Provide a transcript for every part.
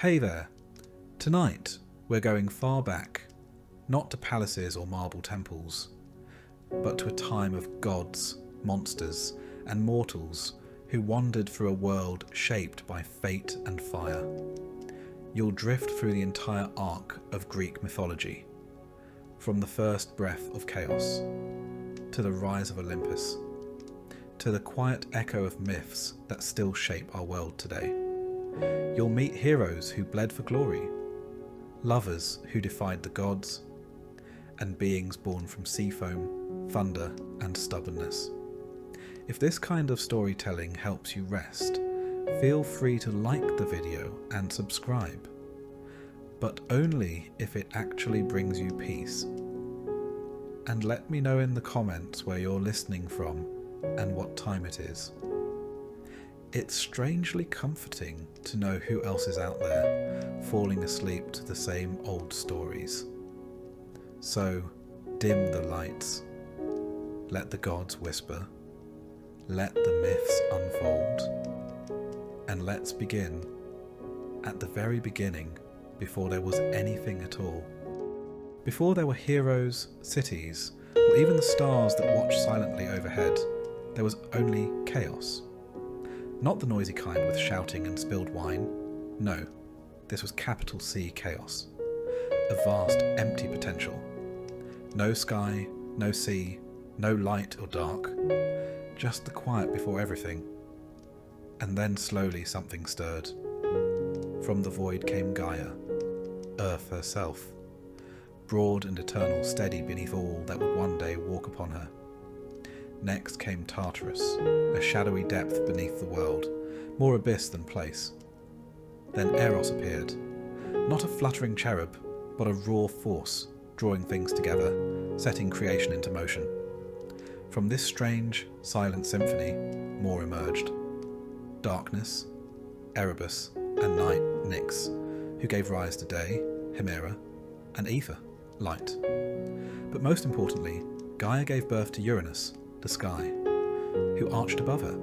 Hey there! Tonight we're going far back, not to palaces or marble temples, but to a time of gods, monsters and mortals who wandered through a world shaped by fate and fire. You'll drift through the entire arc of Greek mythology, from the first breath of chaos, to the rise of Olympus, to the quiet echo of myths that still shape our world today. You'll meet heroes who bled for glory, lovers who defied the gods, and beings born from sea foam, thunder and stubbornness. If this kind of storytelling helps you rest, feel free to like the video and subscribe, but only if it actually brings you peace. And let me know in the comments where you're listening from and what time it is. It's strangely comforting to know who else is out there, falling asleep to the same old stories. So, dim the lights, let the gods whisper, let the myths unfold, and let's begin at the very beginning, before there was anything at all. Before there were heroes, cities, or even the stars that watched silently overhead, there was only chaos. Not the noisy kind with shouting and spilled wine. No, this was capital C chaos. A vast, empty potential. No sky, no sea, no light or dark. Just the quiet before everything. And then slowly something stirred. From the void came Gaia, Earth herself. Broad and eternal, steady beneath all that would one day walk upon her. Next came Tartarus, a shadowy depth beneath the world, more abyss than place. Then Eros appeared, not a fluttering cherub, but a raw force, drawing things together, setting creation into motion. From this strange, silent symphony, more emerged. Darkness, Erebus, and night, Nyx, who gave rise to day, Hemera, and ether, light. But most importantly, Gaia gave birth to Uranus, the sky, who arched above her,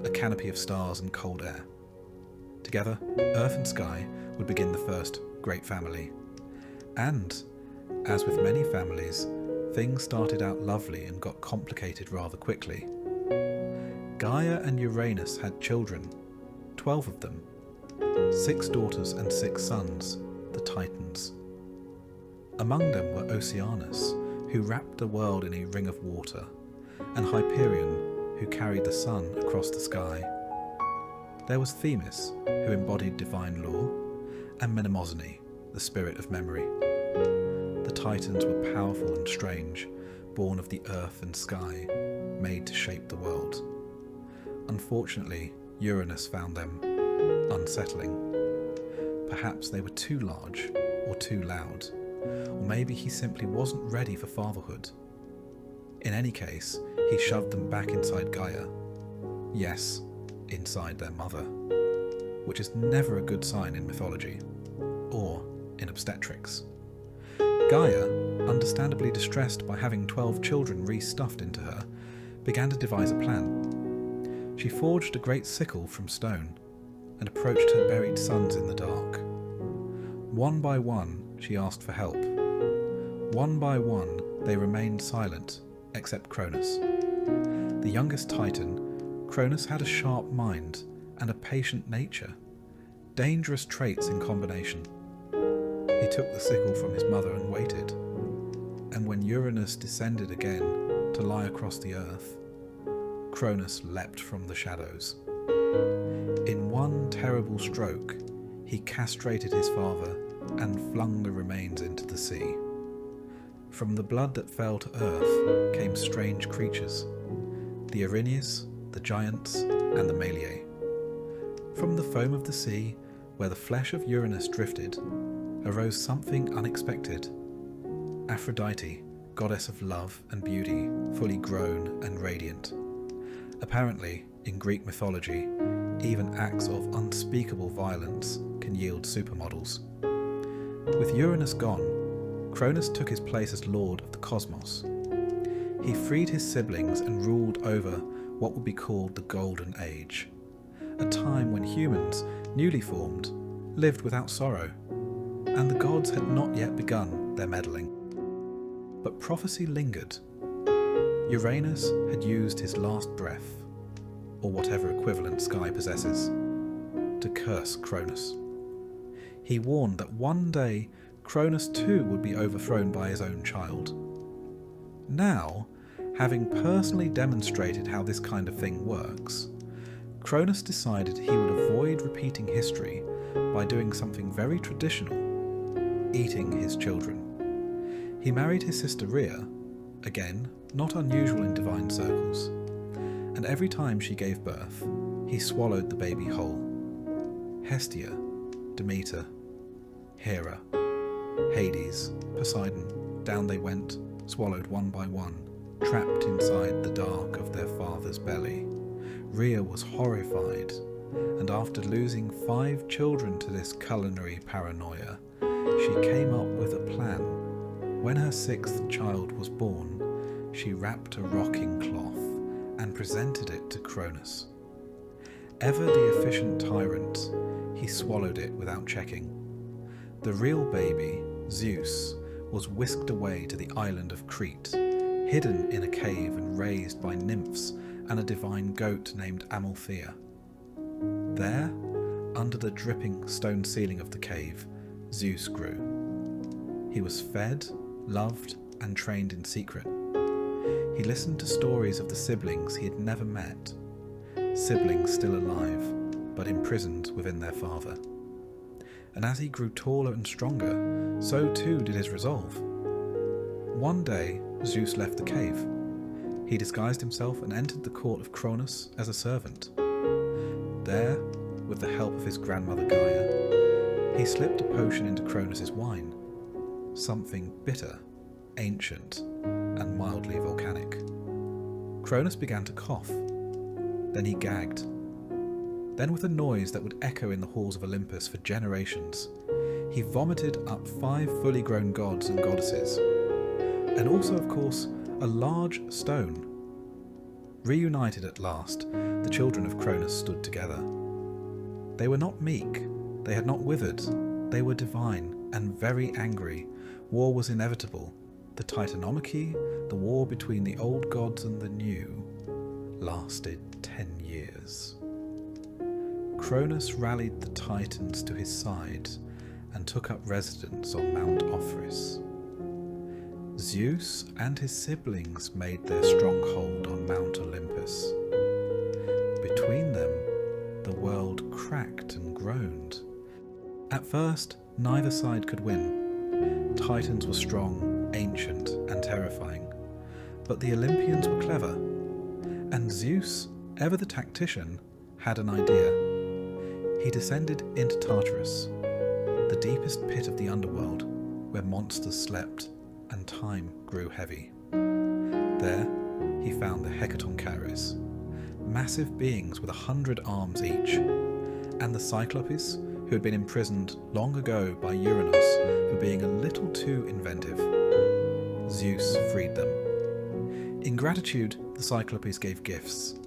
a canopy of stars and cold air. Together, Earth and sky would begin the first great family. And, as with many families, things started out lovely and got complicated rather quickly. Gaia and Uranus had children, 12 of them, 6 daughters and 6 sons, the Titans. Among them were Oceanus, who wrapped the world in a ring of water, and Hyperion, who carried the sun across the sky. There was Themis, who embodied divine law, and Mnemosyne, the spirit of memory. The Titans were powerful and strange, born of the earth and sky, made to shape the world. Unfortunately, Uranus found them unsettling. Perhaps they were too large, or too loud, or maybe he simply wasn't ready for fatherhood. In any case, he shoved them back inside Gaia. Yes, inside their mother. Which is never a good sign in mythology, or in obstetrics. Gaia, understandably distressed by having 12 children re-stuffed into her, began to devise a plan. She forged a great sickle from stone, and approached her buried sons in the dark. One by one, she asked for help. One by one, they remained silent, except Cronus. The youngest Titan, Cronus had a sharp mind and a patient nature, dangerous traits in combination. He took the sickle from his mother and waited, and when Uranus descended again to lie across the earth, Cronus leapt from the shadows. In one terrible stroke, he castrated his father and flung the remains into the sea. From the blood that fell to earth came strange creatures, the Erinyes, the giants, and the Meliae. From the foam of the sea, where the flesh of Uranus drifted, arose something unexpected. Aphrodite, goddess of love and beauty, fully grown and radiant. Apparently, in Greek mythology, even acts of unspeakable violence can yield supermodels. With Uranus gone, Cronus took his place as lord of the cosmos. He freed his siblings and ruled over what would be called the Golden Age, a time when humans, newly formed, lived without sorrow, and the gods had not yet begun their meddling. But prophecy lingered. Uranus had used his last breath, or whatever equivalent sky possesses, to curse Cronus. He warned that one day Cronus too would be overthrown by his own child. Now, having personally demonstrated how this kind of thing works, Cronus decided he would avoid repeating history by doing something very traditional: eating his children. He married his sister Rhea, again, not unusual in divine circles, and every time she gave birth, he swallowed the baby whole. Hestia, Demeter, Hera, Hades, Poseidon, down they went, swallowed one by one, trapped inside the dark of their father's belly. Rhea was horrified, and after losing 5 children to this culinary paranoia, she came up with a plan. When her 6th child was born, she wrapped a rocking cloth and presented it to Cronus. Ever the efficient tyrant, he swallowed it without checking. The real baby, Zeus, was whisked away to the island of Crete, hidden in a cave and raised by nymphs and a divine goat named Amalthea. There, under the dripping stone ceiling of the cave, Zeus grew. He was fed, loved, and trained in secret. He listened to stories of the siblings he had never met, siblings still alive, but imprisoned within their father. And as he grew taller and stronger, so too did his resolve. One day, Zeus left the cave. He disguised himself and entered the court of Cronus as a servant. There, with the help of his grandmother Gaia, he slipped a potion into Cronus's wine, something bitter, ancient, and mildly volcanic. Cronus began to cough. Then he gagged. Then, with a noise that would echo in the halls of Olympus for generations, he vomited up 5 fully grown gods and goddesses, and also, of course, a large stone. Reunited at last, the children of Cronus stood together. They were not meek, they had not withered, they were divine and very angry. War was inevitable. The Titanomachy, the war between the old gods and the new, lasted 10 years. Cronus rallied the Titans to his side and took up residence on Mount Ophrys. Zeus and his siblings made their stronghold on Mount Olympus. Between them, the world cracked and groaned. At first, neither side could win. Titans were strong, ancient, and terrifying, but the Olympians were clever, and Zeus, ever the tactician, had an idea. He descended into Tartarus, the deepest pit of the underworld, where monsters slept and time grew heavy. There, he found the Hecatonchires, massive beings with 100 arms each, and the Cyclopes, who had been imprisoned long ago by Uranus for being a little too inventive. Zeus freed them. In gratitude, the Cyclopes gave gifts: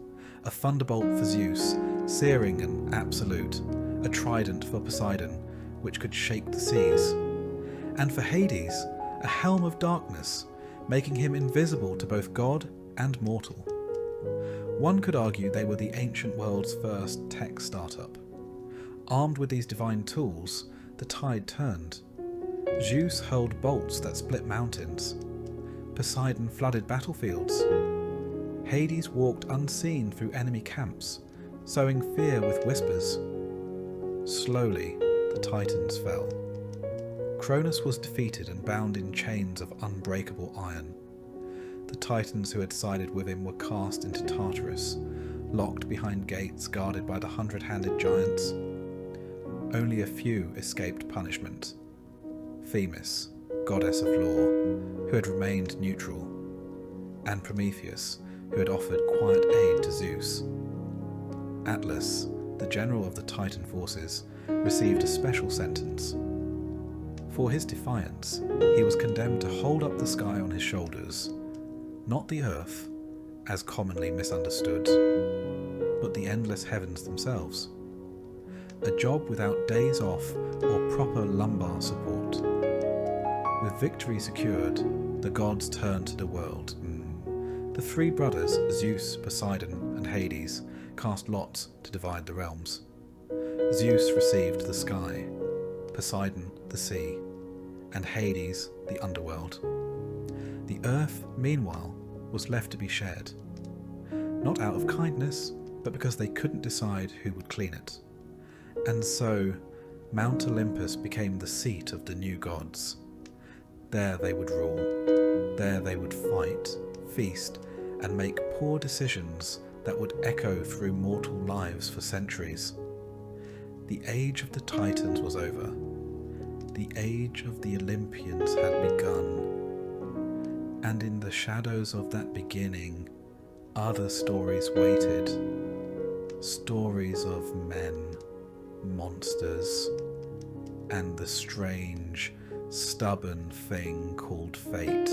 a thunderbolt for Zeus, searing and absolute, a trident for Poseidon, which could shake the seas, and for Hades, a helm of darkness, making him invisible to both god and mortal. One could argue they were the ancient world's first tech startup. Armed with these divine tools, the tide turned. Zeus hurled bolts that split mountains. Poseidon flooded battlefields. Hades walked unseen through enemy camps, sowing fear with whispers. Slowly, the Titans fell. Cronus was defeated and bound in chains of unbreakable iron. The Titans who had sided with him were cast into Tartarus, locked behind gates guarded by the 100-handed giants. Only a few escaped punishment. Themis, goddess of law, who had remained neutral, and Prometheus, who had offered quiet aid to Zeus. Atlas, the general of the Titan forces, received a special sentence. For his defiance, he was condemned to hold up the sky on his shoulders, not the earth, as commonly misunderstood, but the endless heavens themselves. a job without days off or proper lumbar support. With victory secured, the gods turned to the world. The three brothers, Zeus, Poseidon, and Hades, cast lots to divide the realms. Zeus received the sky, Poseidon the sea, and Hades the underworld. The earth, meanwhile, was left to be shared. Not out of kindness, but because they couldn't decide who would clean it. And so, Mount Olympus became the seat of the new gods. There they would rule. There they would fight, feast, and make poor decisions that would echo through mortal lives for centuries. The age of the Titans was over. The age of the Olympians had begun. And in the shadows of that beginning, other stories waited. Stories of men, monsters, and the strange, stubborn thing called fate.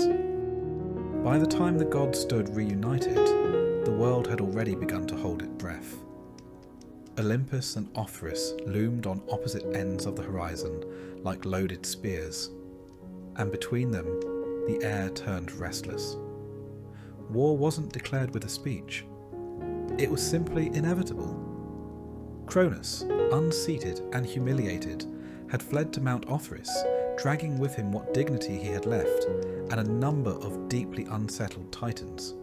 By the time the gods stood reunited, the world had already begun to hold its breath. Olympus and Othrys loomed on opposite ends of the horizon like loaded spears, and between them the air turned restless. War wasn't declared with a speech. It was simply inevitable. Cronus, unseated and humiliated, had fled to Mount Othrys, dragging with him what dignity he had left, and a number of deeply unsettled Titans.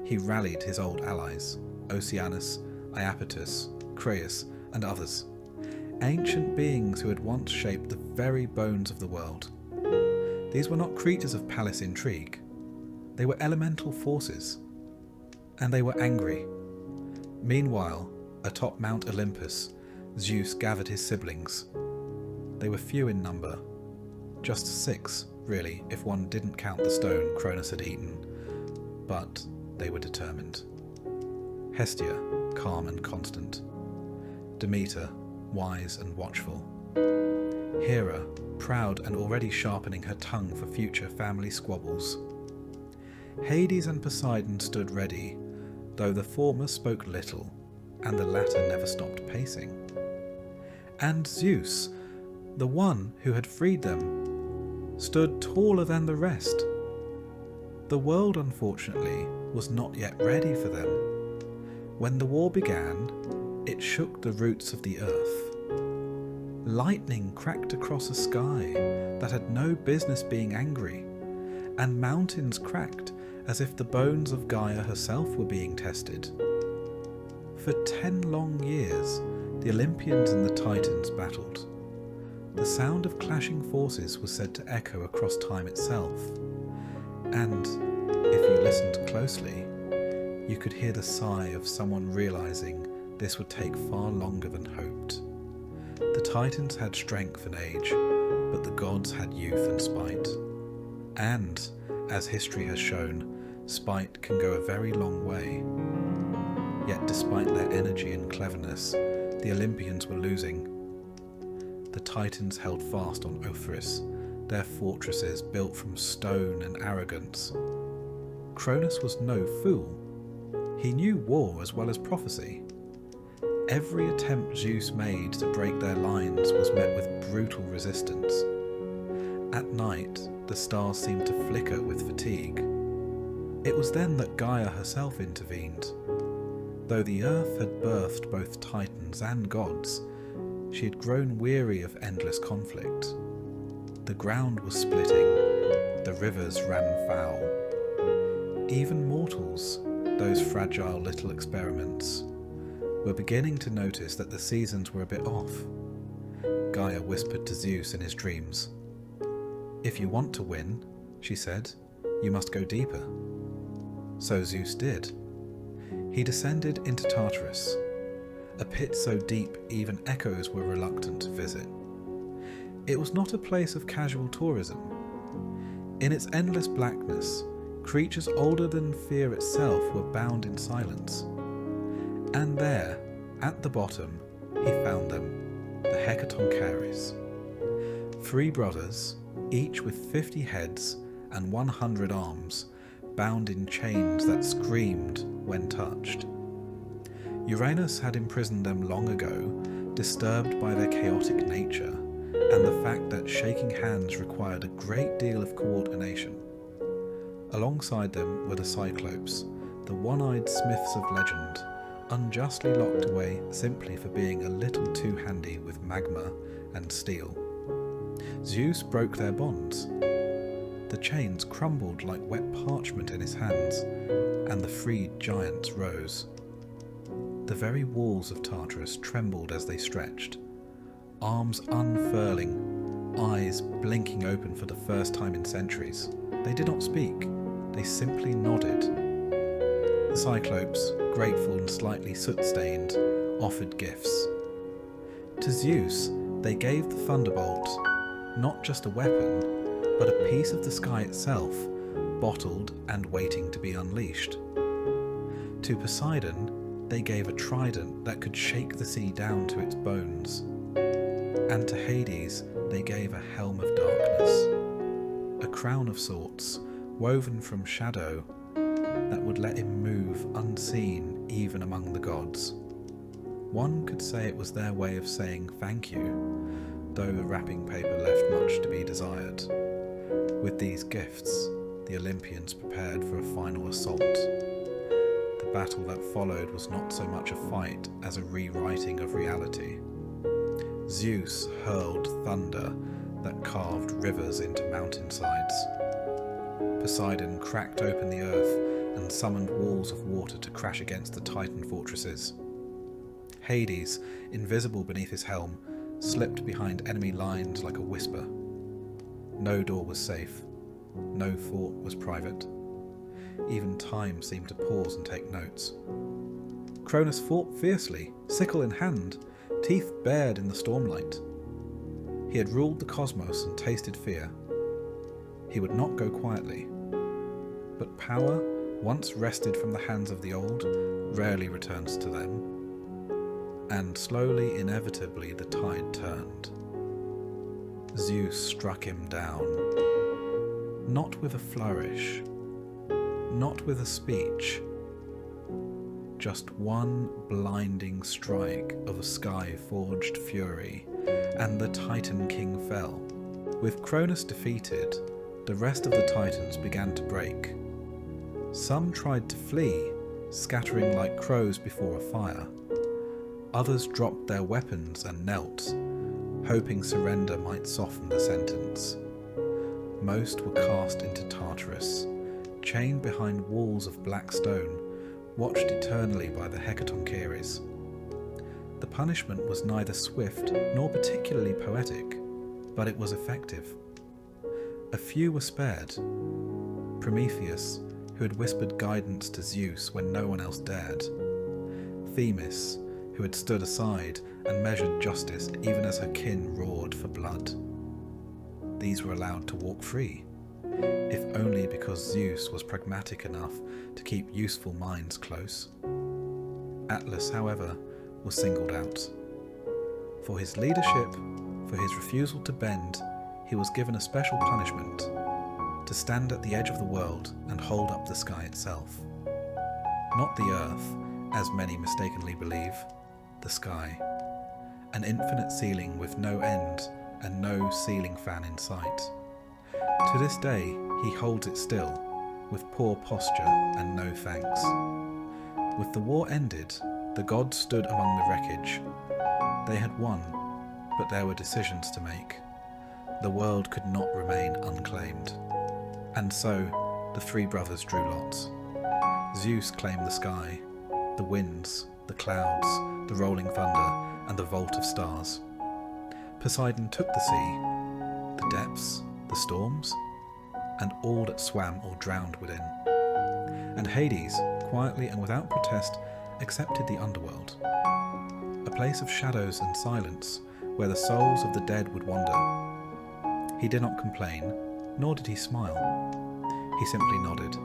He rallied his old allies, Oceanus, Iapetus, Creus, and others, ancient beings who had once shaped the very bones of the world. These were not creatures of palace intrigue. They were elemental forces, and they were angry. Meanwhile, atop Mount Olympus, Zeus gathered his siblings. They were few in number, just 6, really, if one didn't count the stone Cronus had eaten, but they were determined. Hestia, calm and constant. Demeter, wise and watchful. Hera, proud and already sharpening her tongue for future family squabbles. Hades and Poseidon stood ready, though the former spoke little, and the latter never stopped pacing. And Zeus, the one who had freed them, stood taller than the rest. The world, unfortunately, was not yet ready for them. When the war began, it shook the roots of the earth. Lightning cracked across a sky that had no business being angry, and mountains cracked as if the bones of Gaia herself were being tested. For 10 long years, the Olympians and the Titans battled. The sound of clashing forces was said to echo across time itself, and, if you listened closely, you could hear the sigh of someone realizing this would take far longer than hoped. The Titans had strength and age, but the gods had youth and spite. And, as history has shown, spite can go a very long way. Yet despite their energy and cleverness, the Olympians were losing. The Titans held fast on Othrys, their fortresses built from stone and arrogance. Cronus was no fool. He knew war as well as prophecy. Every attempt Zeus made to break their lines was met with brutal resistance. At night, the stars seemed to flicker with fatigue. It was then that Gaia herself intervened. Though the earth had birthed both titans and gods, she had grown weary of endless conflict. The ground was splitting, the rivers ran foul. Even mortals, those fragile little experiments, were beginning to notice that the seasons were a bit off. Gaia whispered to Zeus in his dreams. "If you want to win," she said, "you must go deeper." So Zeus did. He descended into Tartarus, a pit so deep even echoes were reluctant to visit. It was not a place of casual tourism. In its endless blackness, creatures older than fear itself were bound in silence. And there, at the bottom, he found them, the Hecatoncheires. 3 brothers, each with 50 heads and 100 arms, bound in chains that screamed when touched. Uranus had imprisoned them long ago, disturbed by their chaotic nature and the fact that shaking hands required a great deal of coordination. Alongside them were the Cyclopes, the one-eyed smiths of legend, unjustly locked away simply for being a little too handy with magma and steel. Zeus broke their bonds. The chains crumbled like wet parchment in his hands, and the freed giants rose. The very walls of Tartarus trembled as they stretched, arms unfurling, eyes blinking open for the first time in centuries. They did not speak, they simply nodded. The Cyclopes, grateful and slightly soot-stained, offered gifts. To Zeus, they gave the thunderbolt not just a weapon, but a piece of the sky itself, bottled and waiting to be unleashed. To Poseidon, they gave a trident that could shake the sea down to its bones. And to Hades, they gave a helm of darkness, a crown of sorts, woven from shadow, that would let him move unseen even among the gods. One could say it was their way of saying thank you, though the wrapping paper left much to be desired. With these gifts, the Olympians prepared for a final assault. The battle that followed was not so much a fight as a rewriting of reality. Zeus hurled thunder that carved rivers into mountainsides. Poseidon cracked open the earth and summoned walls of water to crash against the Titan fortresses. Hades, invisible beneath his helm, slipped behind enemy lines like a whisper. No door was safe. No thought was private. Even time seemed to pause and take notes. Cronus fought fiercely, sickle in hand, teeth bared in the stormlight. He had ruled the cosmos and tasted fear. He would not go quietly. But power, once wrested from the hands of the old, rarely returns to them. And slowly, inevitably, the tide turned. Zeus struck him down. Not with a flourish, not with a speech, just one blinding strike of a sky-forged fury, and the Titan King fell. With Cronus defeated, the rest of the Titans began to break. Some tried to flee, scattering like crows before a fire. Others dropped their weapons and knelt, hoping surrender might soften the sentence. Most were cast into Tartarus, chained behind walls of black stone, watched eternally by the Hecatoncheires. The punishment was neither swift nor particularly poetic, but it was effective. A few were spared. Prometheus, who had whispered guidance to Zeus when no one else dared. Themis, who had stood aside and measured justice even as her kin roared for blood. These were allowed to walk free, if only because Zeus was pragmatic enough to keep useful minds close. Atlas, however, was singled out. For his leadership, for his refusal to bend, he was given a special punishment: to stand at the edge of the world and hold up the sky itself. Not the earth, as many mistakenly believe, the sky. An infinite ceiling with no end and no ceiling fan in sight. To this day, he holds it still, with poor posture and no thanks. With the war ended, the gods stood among the wreckage. They had won, but there were decisions to make. The world could not remain unclaimed. And so, the three brothers drew lots. Zeus claimed the sky, the winds, the clouds, the rolling thunder, and the vault of stars. Poseidon took the sea, the depths, the storms, and all that swam or drowned within. And Hades, quietly and without protest, accepted the underworld, a place of shadows and silence where the souls of the dead would wander. He did not complain, nor did he smile. He simply nodded.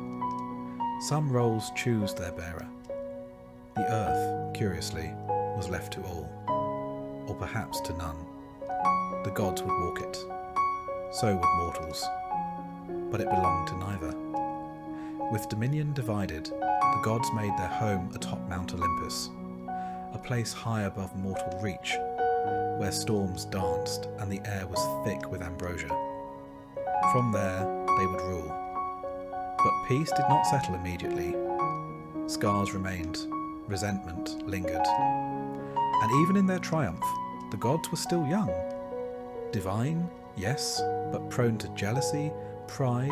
Some roles choose their bearer. The earth, curiously, was left to all, or perhaps to none. The gods would walk it. So would mortals. But it belonged to neither. With dominion divided, the gods made their home atop Mount Olympus, a place high above mortal reach, where storms danced and the air was thick with ambrosia. From there, they would rule. But peace did not settle immediately. Scars remained, resentment lingered. And even in their triumph, the gods were still young. Divine, yes, but prone to jealousy, pride,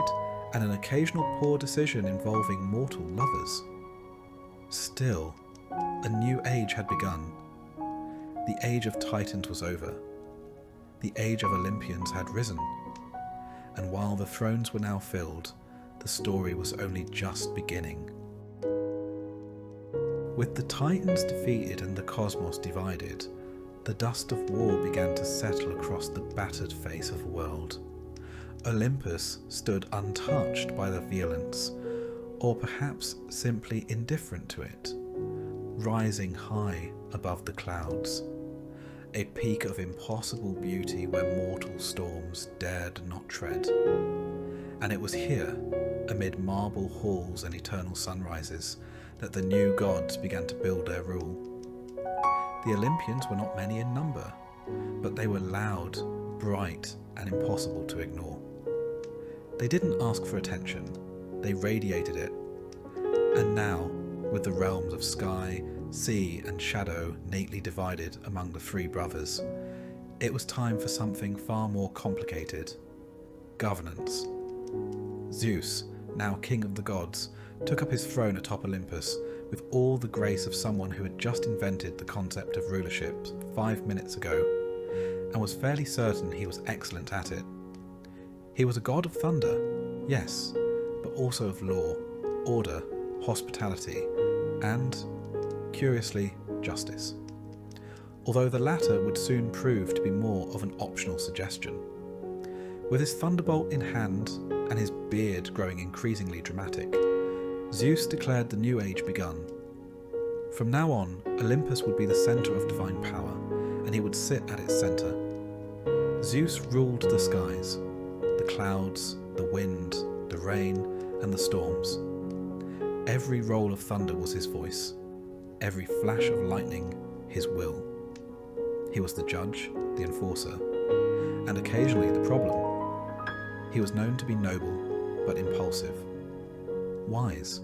and an occasional poor decision involving mortal lovers. Still, a new age had begun. The age of Titans was over. The age of Olympians had risen. And while the thrones were now filled, the story was only just beginning. With the Titans defeated and the cosmos divided, the dust of war began to settle across the battered face of the world. Olympus stood untouched by the violence, or perhaps simply indifferent to it, rising high above the clouds, a peak of impossible beauty where mortal storms dared not tread. And it was here, amid marble halls and eternal sunrises, that the new gods began to build their rule. The Olympians were not many in number, but they were loud, bright, and impossible to ignore. They didn't ask for attention, they radiated it. And now, with the realms of sky, sea, and shadow neatly divided among the three brothers, it was time for something far more complicated: governance. Zeus, now king of the gods, took up his throne atop Olympus with all the grace of someone who had just invented the concept of rulership 5 minutes ago, and was fairly certain he was excellent at it. He was a god of thunder, yes, but also of law, order, hospitality, and, curiously, justice. Although the latter would soon prove to be more of an optional suggestion. With his thunderbolt in hand, and his beard growing increasingly dramatic, Zeus declared the new age begun. From now on, Olympus would be the centre of divine power, and he would sit at its centre. Zeus ruled the skies, the clouds, the wind, the rain, and the storms. Every roll of thunder was his voice, every flash of lightning his will. He was the judge, the enforcer, and occasionally the problem. He was known to be noble, but impulsive, wise,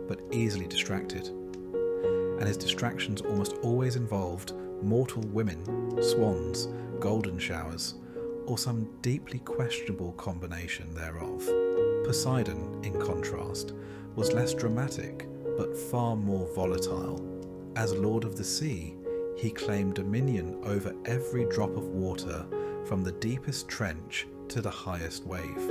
but easily distracted, and his distractions almost always involved mortal women, swans, golden showers, or some deeply questionable combination thereof. Poseidon, in contrast, was less dramatic, but far more volatile. As Lord of the Sea, he claimed dominion over every drop of water, from the deepest trench to the highest wave.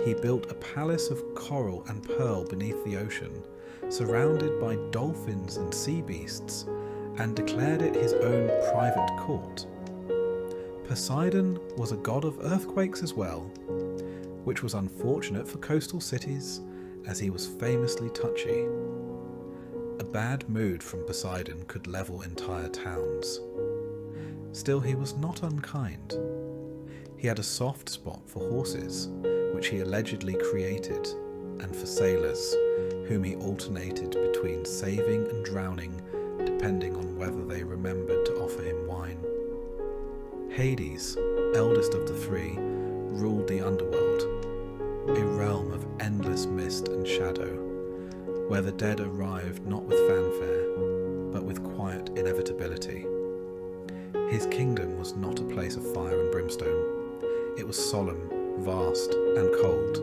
He built a palace of coral and pearl beneath the ocean, surrounded by dolphins and sea beasts, and declared it his own private court. Poseidon was a god of earthquakes as well, which was unfortunate for coastal cities, as he was famously touchy. A bad mood from Poseidon could level entire towns. Still, he was not unkind. He had a soft spot for horses, which he allegedly created, and for sailors, whom he alternated between saving and drowning, depending on whether they remembered to offer him wine. Hades, eldest of the three, ruled the underworld, a realm of endless mist and shadow, where the dead arrived not with fanfare, but with quiet inevitability. His kingdom was not a place of fire and brimstone. It was solemn, vast, and cold.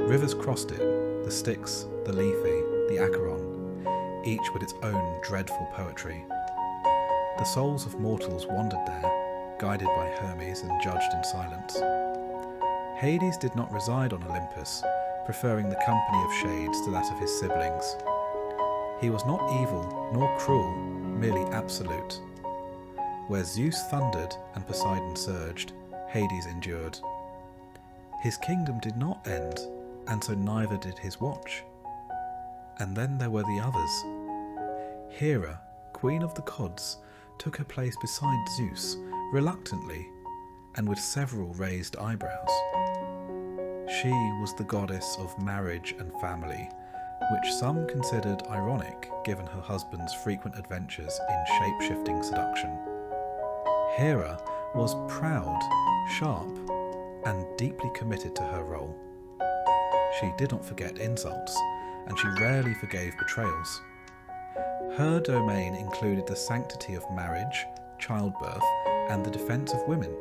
Rivers crossed it, the Styx, the Lethe, the Acheron, each with its own dreadful poetry. The souls of mortals wandered there, guided by Hermes and judged in silence. Hades did not reside on Olympus, preferring the company of shades to that of his siblings. He was not evil nor cruel, merely absolute. Where Zeus thundered and Poseidon surged, Hades endured. His kingdom did not end, and so neither did his watch. And then there were the others. Hera, queen of the gods, took her place beside Zeus, reluctantly, and with several raised eyebrows. She was the goddess of marriage and family, which some considered ironic given her husband's frequent adventures in shape-shifting seduction. Hera was proud, sharp, and deeply committed to her role. She did not forget insults, and she rarely forgave betrayals. Her domain included the sanctity of marriage, childbirth, and the defence of women.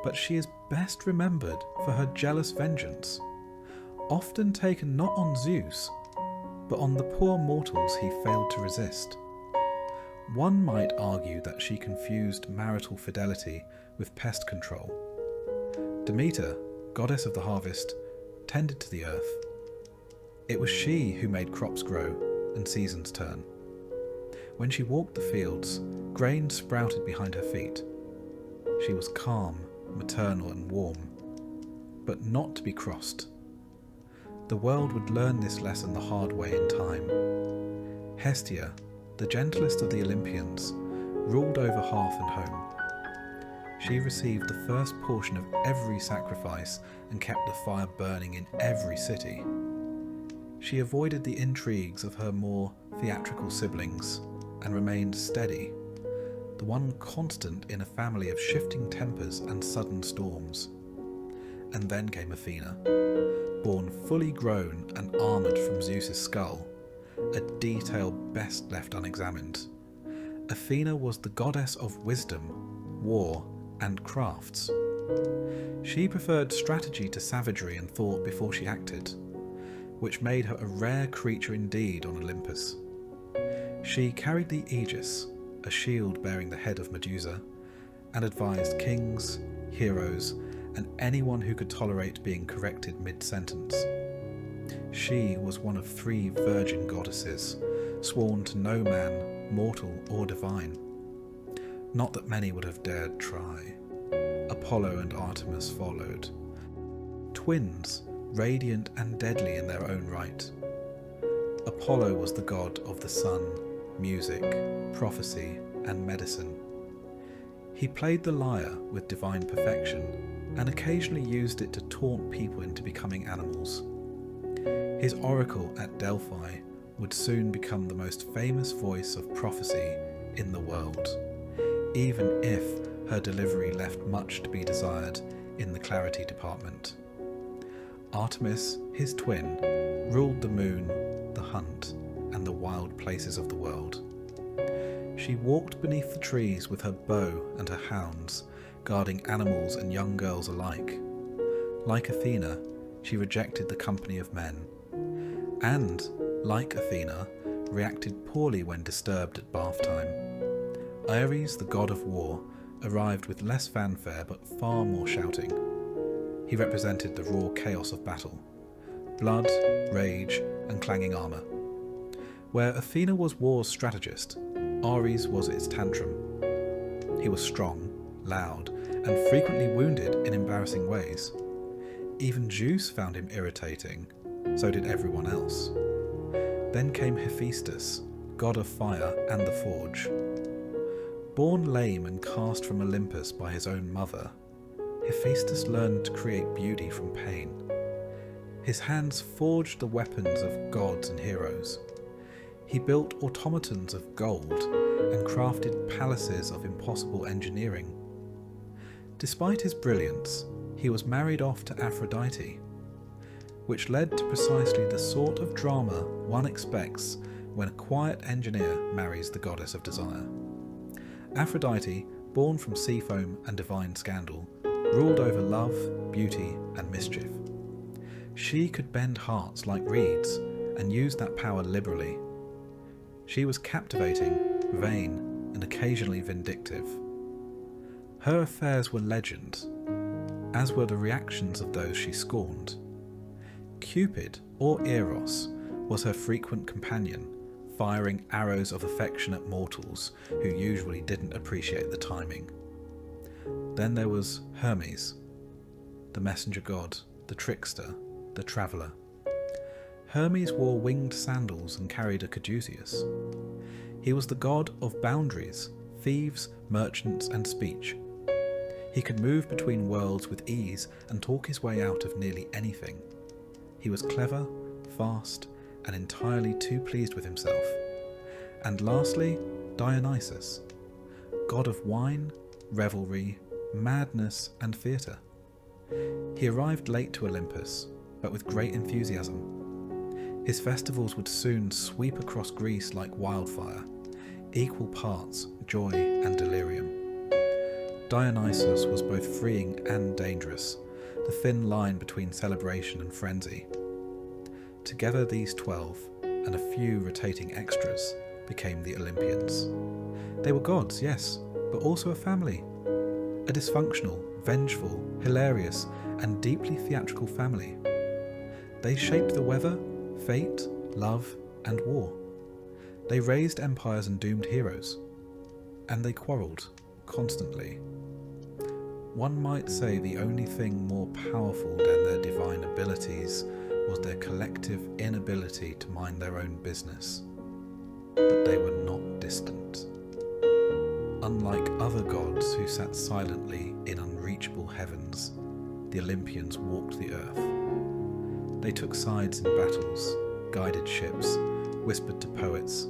But she is best remembered for her jealous vengeance, often taken not on Zeus, but on the poor mortals he failed to resist. One might argue that she confused marital fidelity with pest control. Demeter, goddess of the harvest, tended to the earth. It was she who made crops grow and seasons turn. When she walked the fields, grain sprouted behind her feet. She was calm, maternal and warm, but not to be crossed. The world would learn this lesson the hard way in time. Hestia, the gentlest of the Olympians, ruled over hearth and home. She received the first portion of every sacrifice and kept the fire burning in every city. She avoided the intrigues of her more theatrical siblings and remained steady, the one constant in a family of shifting tempers and sudden storms. And then came Athena, born fully grown and armoured from Zeus's skull, a detail best left unexamined. Athena was the goddess of wisdom, war, and crafts. She preferred strategy to savagery and thought before she acted, which made her a rare creature indeed on Olympus. She carried the aegis, a shield bearing the head of Medusa, and advised kings, heroes, and anyone who could tolerate being corrected mid-sentence. She was one of 3 virgin goddesses, sworn to no man, mortal or divine. Not that many would have dared try. Apollo and Artemis followed. Twins, radiant and deadly in their own right. Apollo was the god of the sun, music, prophecy, and medicine. He played the lyre with divine perfection and occasionally used it to taunt people into becoming animals. His oracle at Delphi would soon become the most famous voice of prophecy in the world, even if her delivery left much to be desired in the clarity department. Artemis, his twin, ruled the moon, the hunt, and the wild places of the world. She walked beneath the trees with her bow and her hounds, guarding animals and young girls alike. Like Athena, she rejected the company of men, and, like Athena, reacted poorly when disturbed at bath time. Ares, the god of war, arrived with less fanfare but far more shouting. He represented the raw chaos of battle, blood, rage, and clanging armour. Where Athena was war's strategist, Ares was its tantrum. He was strong, loud, and frequently wounded in embarrassing ways. Even Zeus found him irritating, so did everyone else. Then came Hephaestus, god of fire and the forge. Born lame and cast from Olympus by his own mother, Hephaestus learned to create beauty from pain. His hands forged the weapons of gods and heroes. He built automatons of gold and crafted palaces of impossible engineering. Despite his brilliance, he was married off to Aphrodite, which led to precisely the sort of drama one expects when a quiet engineer marries the goddess of desire. Aphrodite, born from sea foam and divine scandal, ruled over love, beauty, and mischief. She could bend hearts like reeds and used that power liberally. She was captivating, vain, and occasionally vindictive. Her affairs were legend, as were the reactions of those she scorned. Cupid, or Eros, was her frequent companion, firing arrows of affection at mortals who usually didn't appreciate the timing. Then there was Hermes, the messenger god, the trickster, the traveller. Hermes wore winged sandals and carried a caduceus. He was the god of boundaries, thieves, merchants, and speech. He could move between worlds with ease and talk his way out of nearly anything. He was clever, fast, and entirely too pleased with himself. And lastly, Dionysus, god of wine, revelry, madness, and theatre. He arrived late to Olympus, but with great enthusiasm. His festivals would soon sweep across Greece like wildfire, equal parts joy and delirium. Dionysus was both freeing and dangerous, the thin line between celebration and frenzy. Together these 12, and a few rotating extras, became the Olympians. They were gods, yes, but also a family. A dysfunctional, vengeful, hilarious, and deeply theatrical family. They shaped the weather, fate, love, and war. They raised empires and doomed heroes. And they quarrelled, constantly. One might say the only thing more powerful than their divine abilities was their collective inability to mind their own business. But they were not distant. Unlike other gods who sat silently in unreachable heavens, the Olympians walked the earth. They took sides in battles, guided ships, whispered to poets,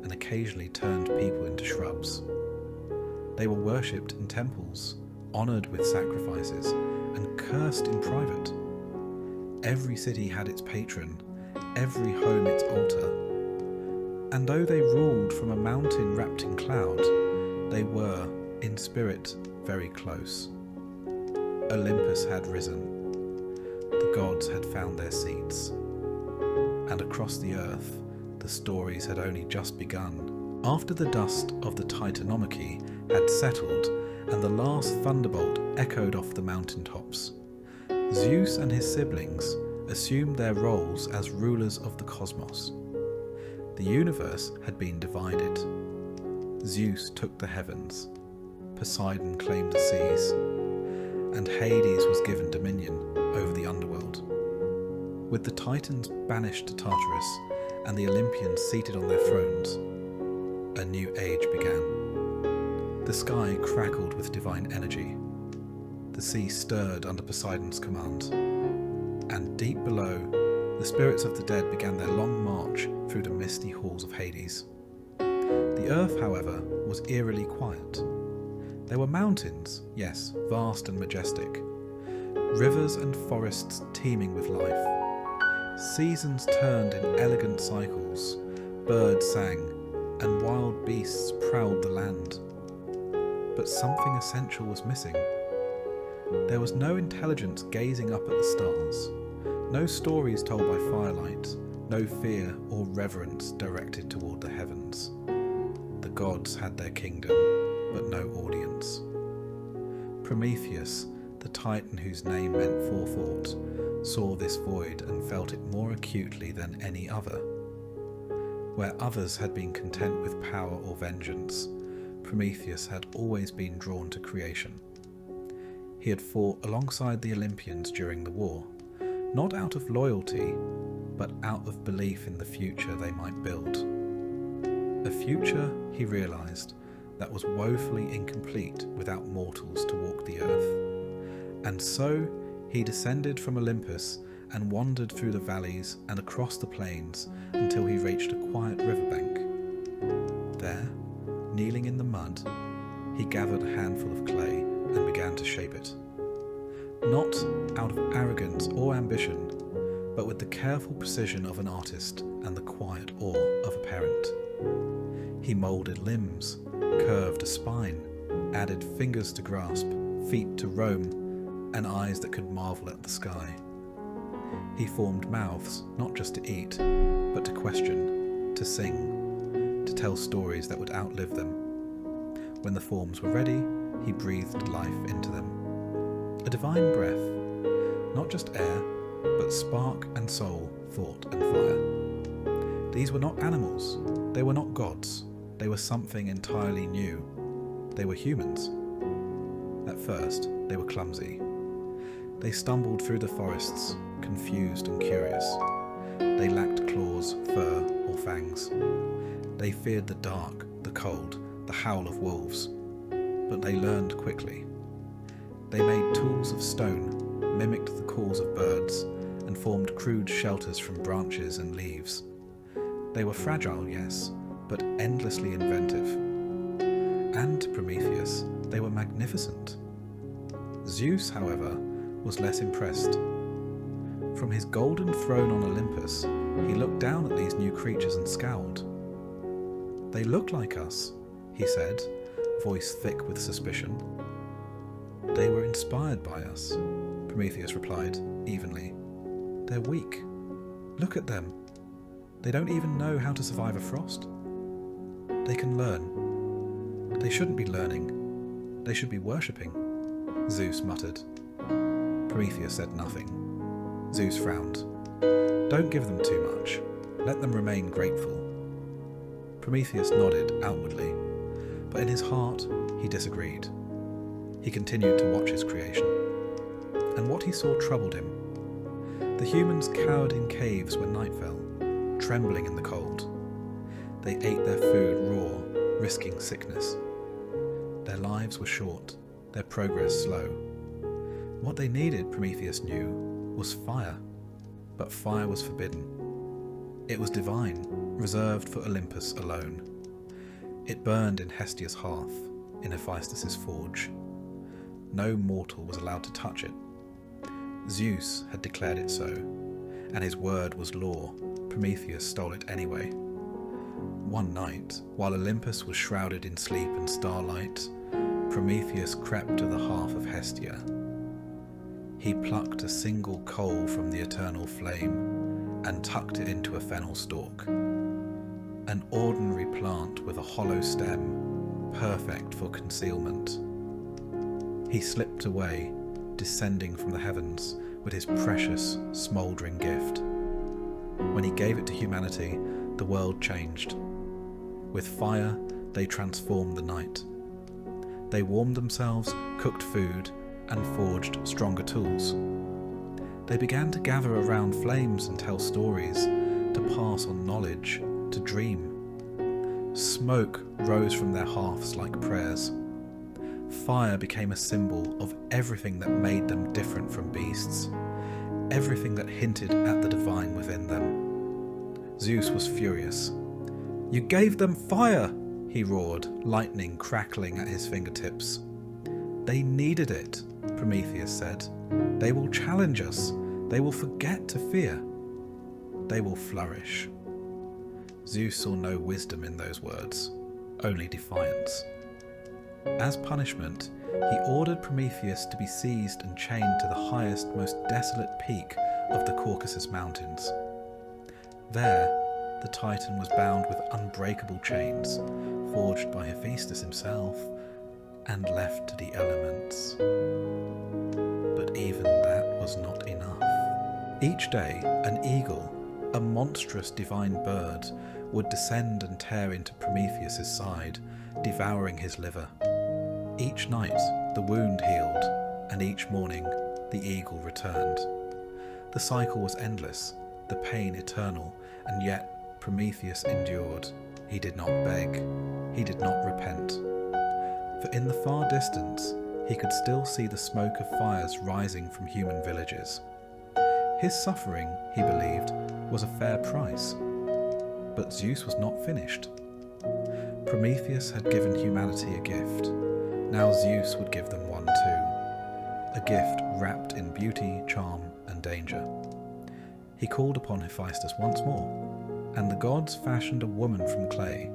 and occasionally turned people into shrubs. They were worshipped in temples, honoured with sacrifices, and cursed in private. Every city had its patron, every home its altar. And though they ruled from a mountain wrapped in cloud, they were, in spirit, very close. Olympus had risen. The gods had found their seats. And across the earth, the stories had only just begun. After the dust of the Titanomachy had settled and the last thunderbolt echoed off the mountaintops, Zeus and his siblings assumed their roles as rulers of the cosmos. The universe had been divided. Zeus took the heavens, Poseidon claimed the seas, and Hades was given dominion over the underworld. With the Titans banished to Tartarus and the Olympians seated on their thrones, a new age began. The sky crackled with divine energy. The sea stirred under Poseidon's command. And deep below, the spirits of the dead began their long march through the misty halls of Hades. The earth, however, was eerily quiet. There were mountains, yes, vast and majestic. Rivers and forests teeming with life. Seasons turned in elegant cycles. Birds sang, and wild beasts prowled the land. But something essential was missing. There was no intelligence gazing up at the stars, no stories told by firelight, no fear or reverence directed toward the heavens. The gods had their kingdom, but no audience. Prometheus, the Titan whose name meant forethought, saw this void and felt it more acutely than any other. Where others had been content with power or vengeance, Prometheus had always been drawn to creation. He had fought alongside the Olympians during the war, not out of loyalty, but out of belief in the future they might build. A future, he realised, that was woefully incomplete without mortals to walk the earth. And so he descended from Olympus and wandered through the valleys and across the plains until he reached a quiet riverbank. There, kneeling in the mud, he gathered a handful of clay and began to shape it. Not out of arrogance or ambition, but with the careful precision of an artist and the quiet awe of a parent. He moulded limbs, curved a spine, added fingers to grasp, feet to roam, and eyes that could marvel at the sky. He formed mouths not just to eat, but to question, to sing, to tell stories that would outlive them. When the forms were ready, he breathed life into them. A divine breath, not just air, but spark and soul, thought and fire. These were not animals, they were not gods, they were something entirely new. They were humans. At first, they were clumsy. They stumbled through the forests, confused and curious. They lacked claws, fur, or fangs. They feared the dark, the cold, the howl of wolves. But they learned quickly. They made tools of stone, mimicked the calls of birds, and formed crude shelters from branches and leaves. They were fragile, yes, but endlessly inventive. and to Prometheus, they were magnificent. Zeus, however, was less impressed. From his golden throne on Olympus, he looked down at these new creatures and scowled. "They look like us," he said, voice thick with suspicion. "They were inspired by us," Prometheus replied evenly. "They're weak. Look at them. They don't even know how to survive a frost. They can learn. They shouldn't be learning. They should be worshipping," Zeus muttered. Prometheus said nothing. Zeus frowned. "Don't give them too much. Let them remain grateful." Prometheus nodded outwardly, but in his heart he disagreed. He continued to watch his creation, and what he saw troubled him. The humans cowered in caves when night fell, trembling in the cold. They ate their food raw, risking sickness. Their lives were short, their progress slow. What they needed, Prometheus knew, was fire, but fire was forbidden. It was divine, reserved for Olympus alone. It burned in Hestia's hearth, in Hephaestus' forge. No mortal was allowed to touch it. Zeus had declared it so, and his word was law. Prometheus stole it anyway. One night, while Olympus was shrouded in sleep and starlight, Prometheus crept to the hearth of Hestia. He plucked a single coal from the eternal flame and tucked it into a fennel stalk. An ordinary plant with a hollow stem, perfect for concealment. He slipped away, descending from the heavens with his precious, smouldering gift. When he gave it to humanity, the world changed. With fire, they transformed the night. They warmed themselves, cooked food, and forged stronger tools. They began to gather around flames and tell stories, to pass on knowledge, to dream. Smoke rose from their hearths like prayers. Fire became a symbol of everything that made them different from beasts, everything that hinted at the divine within them. Zeus was furious. "You gave them fire!" he roared, lightning crackling at his fingertips. "They needed it," Prometheus said. "They will challenge us. They will forget to fear. They will flourish." Zeus saw no wisdom in those words, only defiance. As punishment, he ordered Prometheus to be seized and chained to the highest, most desolate peak of the Caucasus Mountains. There, the Titan was bound with unbreakable chains, forged by Hephaestus himself, and left to the elements. But even that was not enough. Each day, an eagle, a monstrous divine bird, would descend and tear into Prometheus' side, devouring his liver. Each night, the wound healed, and each morning, the eagle returned. The cycle was endless, the pain eternal, and yet Prometheus endured. He did not beg. He did not repent. For in the far distance, he could still see the smoke of fires rising from human villages. His suffering, he believed, was a fair price. But Zeus was not finished. Prometheus had given humanity a gift. Now Zeus would give them one too. A gift wrapped in beauty, charm, and danger. He called upon Hephaestus once more, and the gods fashioned a woman from clay.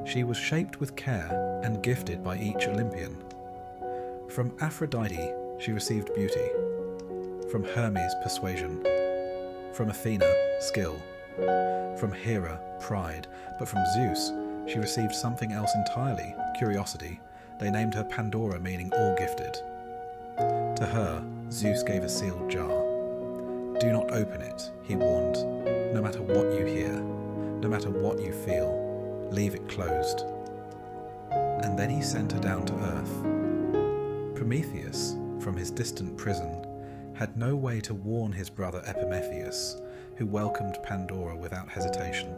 She was shaped with care and gifted by each Olympian. From Aphrodite she received beauty, from Hermes persuasion, from Athena skill, from Hera pride, but from Zeus she received something else entirely, curiosity. They named her Pandora, meaning all gifted. To her, Zeus gave a sealed jar. "Do not open it," he warned. "No matter what you hear, no matter what you feel, leave it closed." And then he sent her down to earth. Prometheus, from his distant prison, had no way to warn his brother Epimetheus, who welcomed Pandora without hesitation.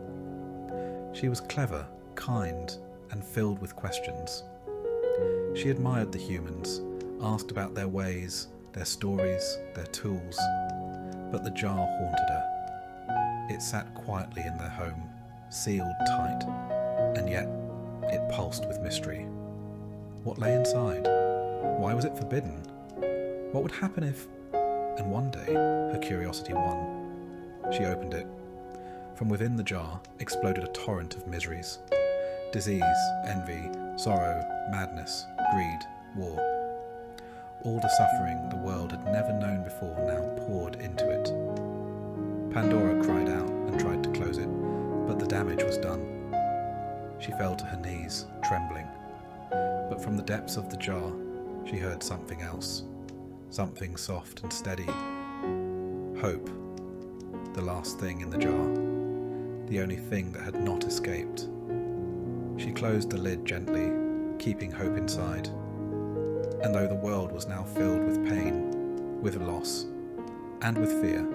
She was clever, kind, and filled with questions. She admired the humans, asked about their ways, their stories, their tools, but the jar haunted her. It sat quietly in their home, sealed tight, and yet it pulsed with mystery. What lay inside? Why was it forbidden? What would happen if... And one day, her curiosity won. She opened it. From within the jar exploded a torrent of miseries. Disease, envy, sorrow, madness, greed, war. All the suffering the world had never known before now poured into it. Pandora cried out and tried to close it, but the damage was done. She fell to her knees, trembling. But from the depths of the jar, she heard something else. Something soft and steady. Hope. The last thing in the jar. The only thing that had not escaped. She closed the lid gently, keeping hope inside. And though the world was now filled with pain, with loss, and with fear,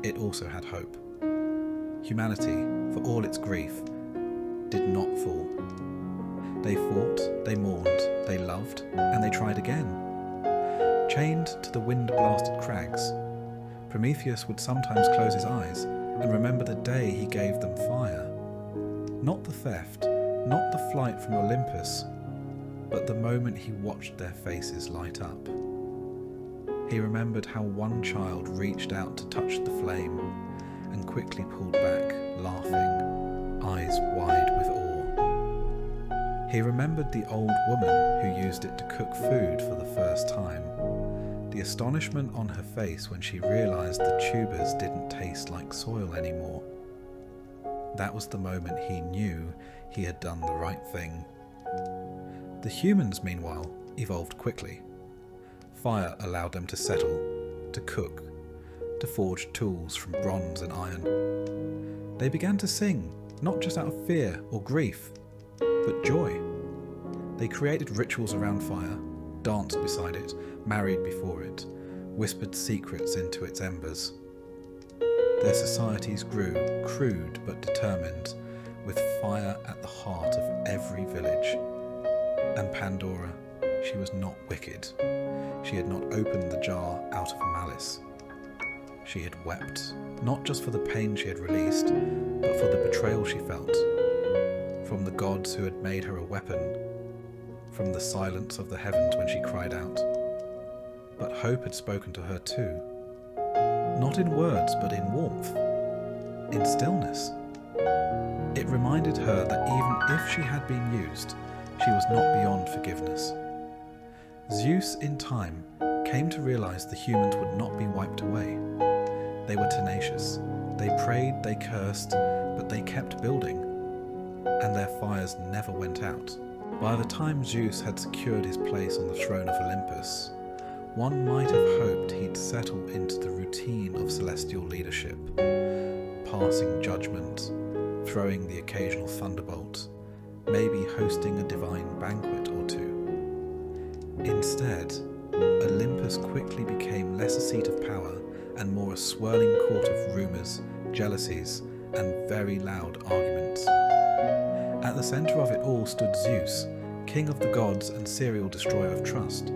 it also had hope. Humanity, for all its grief, did not fall. They fought, they mourned, they loved, and they tried again. Chained to the wind-blasted crags, Prometheus would sometimes close his eyes and remember the day he gave them fire. Not the theft, not the flight from Olympus, but the moment he watched their faces light up. He remembered how one child reached out to touch the flame and quickly pulled back, laughing, eyes wide with awe. He remembered the old woman who used it to cook food for the first time, the astonishment on her face when she realized the tubers didn't taste like soil anymore. That was the moment he knew he had done the right thing. The humans, meanwhile, evolved quickly. Fire allowed them to settle, to cook, to forge tools from bronze and iron. They began to sing, not just out of fear or grief, but joy. They created rituals around fire, danced beside it, married before it, whispered secrets into its embers. Their societies grew, crude but determined, with fire at the heart of every village. And Pandora, she was not wicked. She had not opened the jar out of malice. She had wept, not just for the pain she had released, but for the betrayal she felt. From the gods who had made her a weapon, from the silence of the heavens when she cried out. But hope had spoken to her too. Not in words, but in warmth, in stillness. It reminded her that even if she had been used, she was not beyond forgiveness. Zeus, in time, came to realize the humans would not be wiped away. They were tenacious. They prayed, they cursed, but they kept building. And their fires never went out. By the time Zeus had secured his place on the throne of Olympus, one might have hoped he'd settle into the routine of celestial leadership, passing judgment, throwing the occasional thunderbolt, maybe hosting a divine banquet or two. Instead, Olympus quickly became less a seat of power and more a swirling court of rumours, jealousies, and very loud arguments. At the centre of it all stood Zeus, king of the gods and serial destroyer of trust.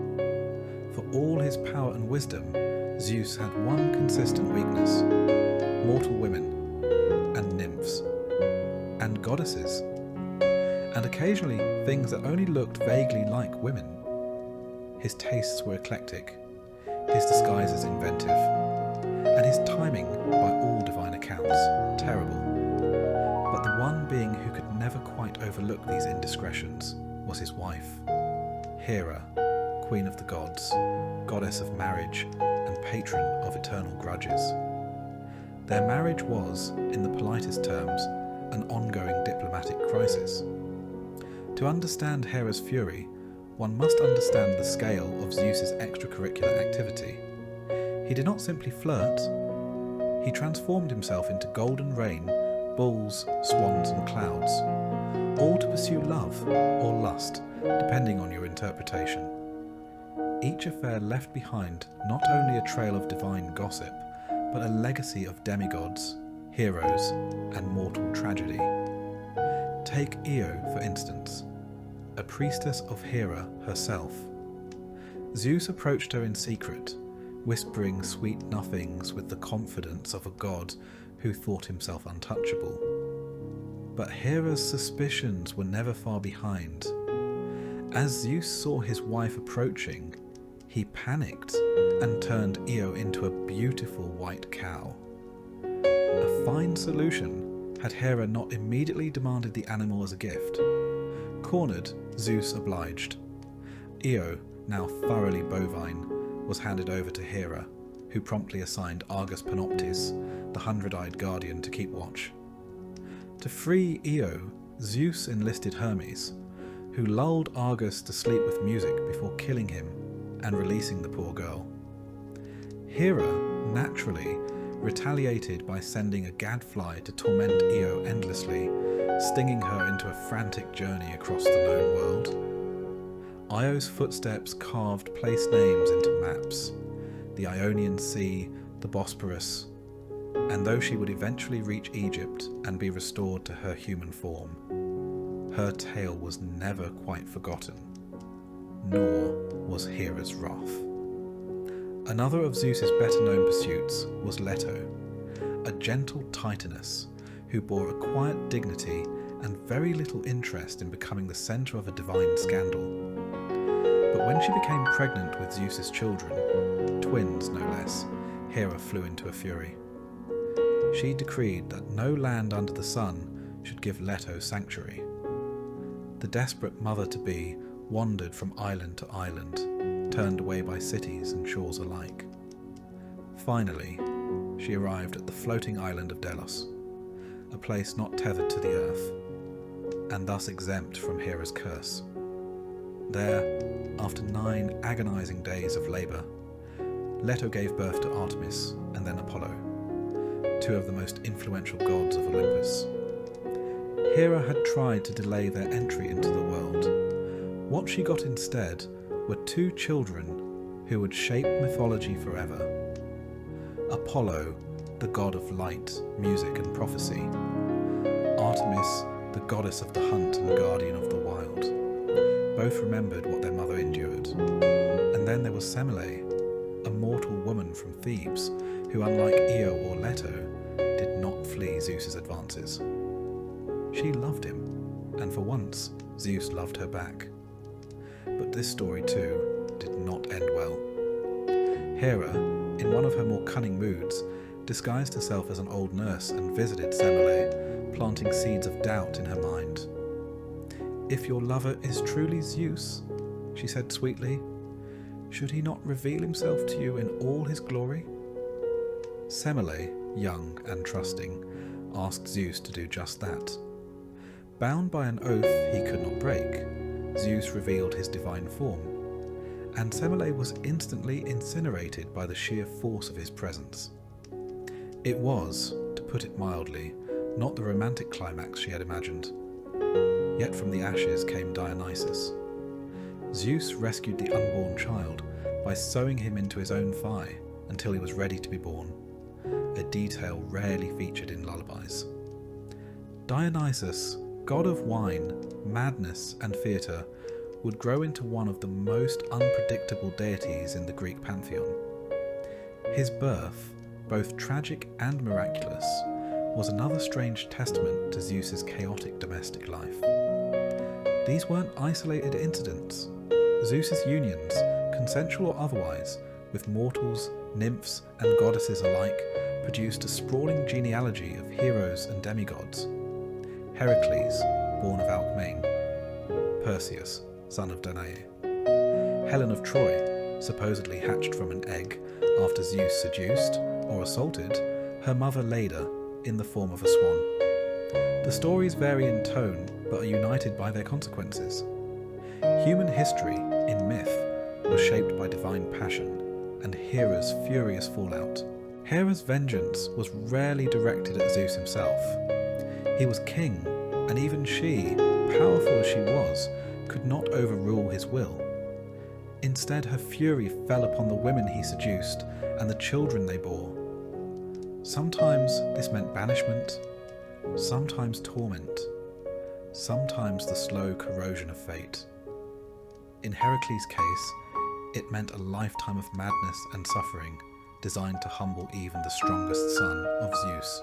For all his power and wisdom, Zeus had one consistent weakness: mortal women, and nymphs, and goddesses, and occasionally things that only looked vaguely like women. His tastes were eclectic, his disguises inventive, and his timing, by all divine accounts, terrible. But the one being who could never quite overlook these indiscretions was his wife, Hera, queen of the gods, goddess of marriage, and patron of eternal grudges. Their marriage was, in the politest terms, an ongoing diplomatic crisis. To understand Hera's fury, one must understand the scale of Zeus's extracurricular activity. He did not simply flirt. He transformed himself into golden rain, bulls, swans, and clouds, all to pursue love or lust, depending on your interpretation. Each affair left behind not only a trail of divine gossip, but a legacy of demigods, heroes, and mortal tragedy. Take Io, for instance, a priestess of Hera herself. Zeus approached her in secret, whispering sweet nothings with the confidence of a god who thought himself untouchable. But Hera's suspicions were never far behind. As Zeus saw his wife approaching, he panicked and turned Io into a beautiful white cow. A fine solution had Hera not immediately demanded the animal as a gift. Cornered, Zeus obliged. Io, now thoroughly bovine, was handed over to Hera, who promptly assigned Argus Panoptes, the 100-eyed guardian, to keep watch. To free Io, Zeus enlisted Hermes, who lulled Argus to sleep with music before killing him and releasing the poor girl. Hera, naturally, retaliated by sending a gadfly to torment Io endlessly, stinging her into a frantic journey across the known world. Io's footsteps carved place names into maps: the Ionian Sea, the Bosporus, and though she would eventually reach Egypt and be restored to her human form, her tale was never quite forgotten, nor was Hera's wrath. Another of Zeus's better-known pursuits was Leto, a gentle titaness who bore a quiet dignity and very little interest in becoming the centre of a divine scandal. But when she became pregnant with Zeus's children, twins no less, Hera flew into a fury. She decreed that no land under the sun should give Leto sanctuary. The desperate mother-to-be wandered from island to island, turned away by cities and shores alike. Finally, she arrived at the floating island of Delos, a place not tethered to the earth, and thus exempt from Hera's curse. There, after 9 agonizing days of labor, Leto gave birth to Artemis and then Apollo, 2 of the most influential gods of Olympus. Hera had tried to delay their entry into the world. What she got instead were 2 children who would shape mythology forever. Apollo, the god of light, music and prophecy. Artemis, the goddess of the hunt and guardian of the wild. Both remembered what their mother endured. And then there was Semele, a mortal woman from Thebes, who, unlike Io or Leto, did not flee Zeus's advances. She loved him, and for once, Zeus loved her back. But this story, too, did not end well. Hera, in one of her more cunning moods, disguised herself as an old nurse and visited Semele, planting seeds of doubt in her mind. "If your lover is truly Zeus," she said sweetly, "should he not reveal himself to you in all his glory?" Semele, young and trusting, asked Zeus to do just that. Bound by an oath he could not break, Zeus revealed his divine form, and Semele was instantly incinerated by the sheer force of his presence. It was, to put it mildly, not the romantic climax she had imagined. Yet from the ashes came Dionysus. Zeus rescued the unborn child by sewing him into his own thigh until he was ready to be born, a detail rarely featured in lullabies. Dionysus, god of wine, madness and theatre, would grow into one of the most unpredictable deities in the Greek pantheon. His birth, both tragic and miraculous, was another strange testament to Zeus's chaotic domestic life. These weren't isolated incidents. Zeus's unions, consensual or otherwise, with mortals, nymphs and goddesses alike, produced a sprawling genealogy of heroes and demigods. Heracles, born of Alcmaene. Perseus, son of Danae. Helen of Troy, supposedly hatched from an egg after Zeus seduced, or assaulted, her mother Leda in the form of a swan. The stories vary in tone, but are united by their consequences. Human history, in myth, was shaped by divine passion, and Hera's furious fallout. Hera's vengeance was rarely directed at Zeus himself. He was king, and even she, powerful as she was, could not overrule his will. Instead, her fury fell upon the women he seduced and the children they bore. Sometimes this meant banishment, sometimes torment, sometimes the slow corrosion of fate. In Heracles' case, it meant a lifetime of madness and suffering designed to humble even the strongest son of Zeus.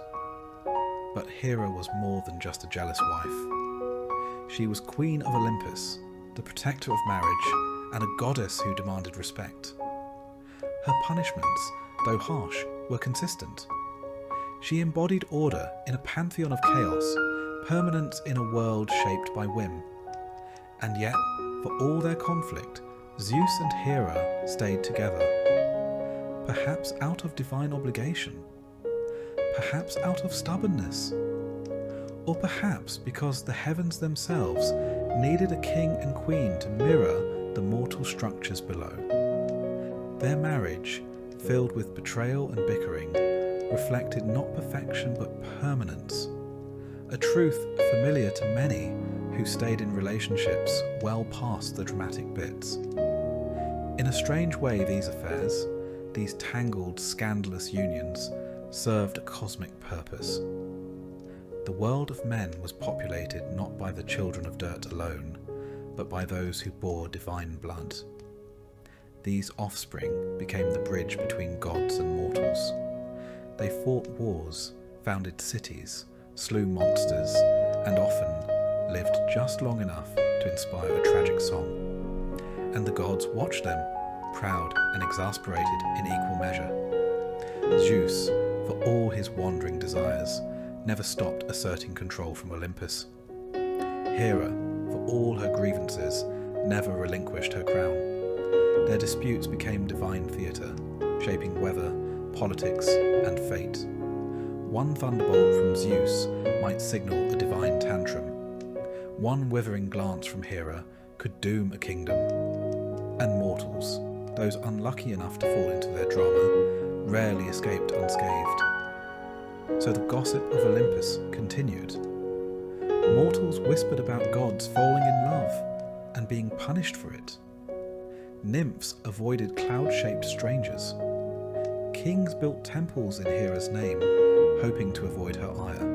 But Hera was more than just a jealous wife. She was queen of Olympus, the protector of marriage, and a goddess who demanded respect. Her punishments, though harsh, were consistent. She embodied order in a pantheon of chaos, permanence in a world shaped by whim. And yet, for all their conflict, Zeus and Hera stayed together. Perhaps out of divine obligation. Perhaps out of stubbornness. Or perhaps because the heavens themselves needed a king and queen to mirror the mortal structures below. Their marriage, filled with betrayal and bickering, reflected not perfection but permanence, a truth familiar to many who stayed in relationships well past the dramatic bits. In a strange way, these affairs, these tangled, scandalous unions, served a cosmic purpose. The world of men was populated not by the children of dirt alone, but by those who bore divine blood. These offspring became the bridge between gods and mortals. They fought wars, founded cities, slew monsters, and often lived just long enough to inspire a tragic song. And the gods watched them, proud and exasperated in equal measure. Zeus, for all his wandering desires, never stopped asserting control from Olympus. Hera, for all her grievances, never relinquished her crown. Their disputes became divine theatre, shaping weather, politics, and fate. One thunderbolt from Zeus might signal a divine tantrum. One withering glance from Hera could doom a kingdom. And mortals, those unlucky enough to fall into their drama, rarely escaped unscathed. So the gossip of Olympus continued. Mortals whispered about gods falling in love and being punished for it. Nymphs avoided cloud-shaped strangers. Kings built temples in Hera's name, hoping to avoid her ire.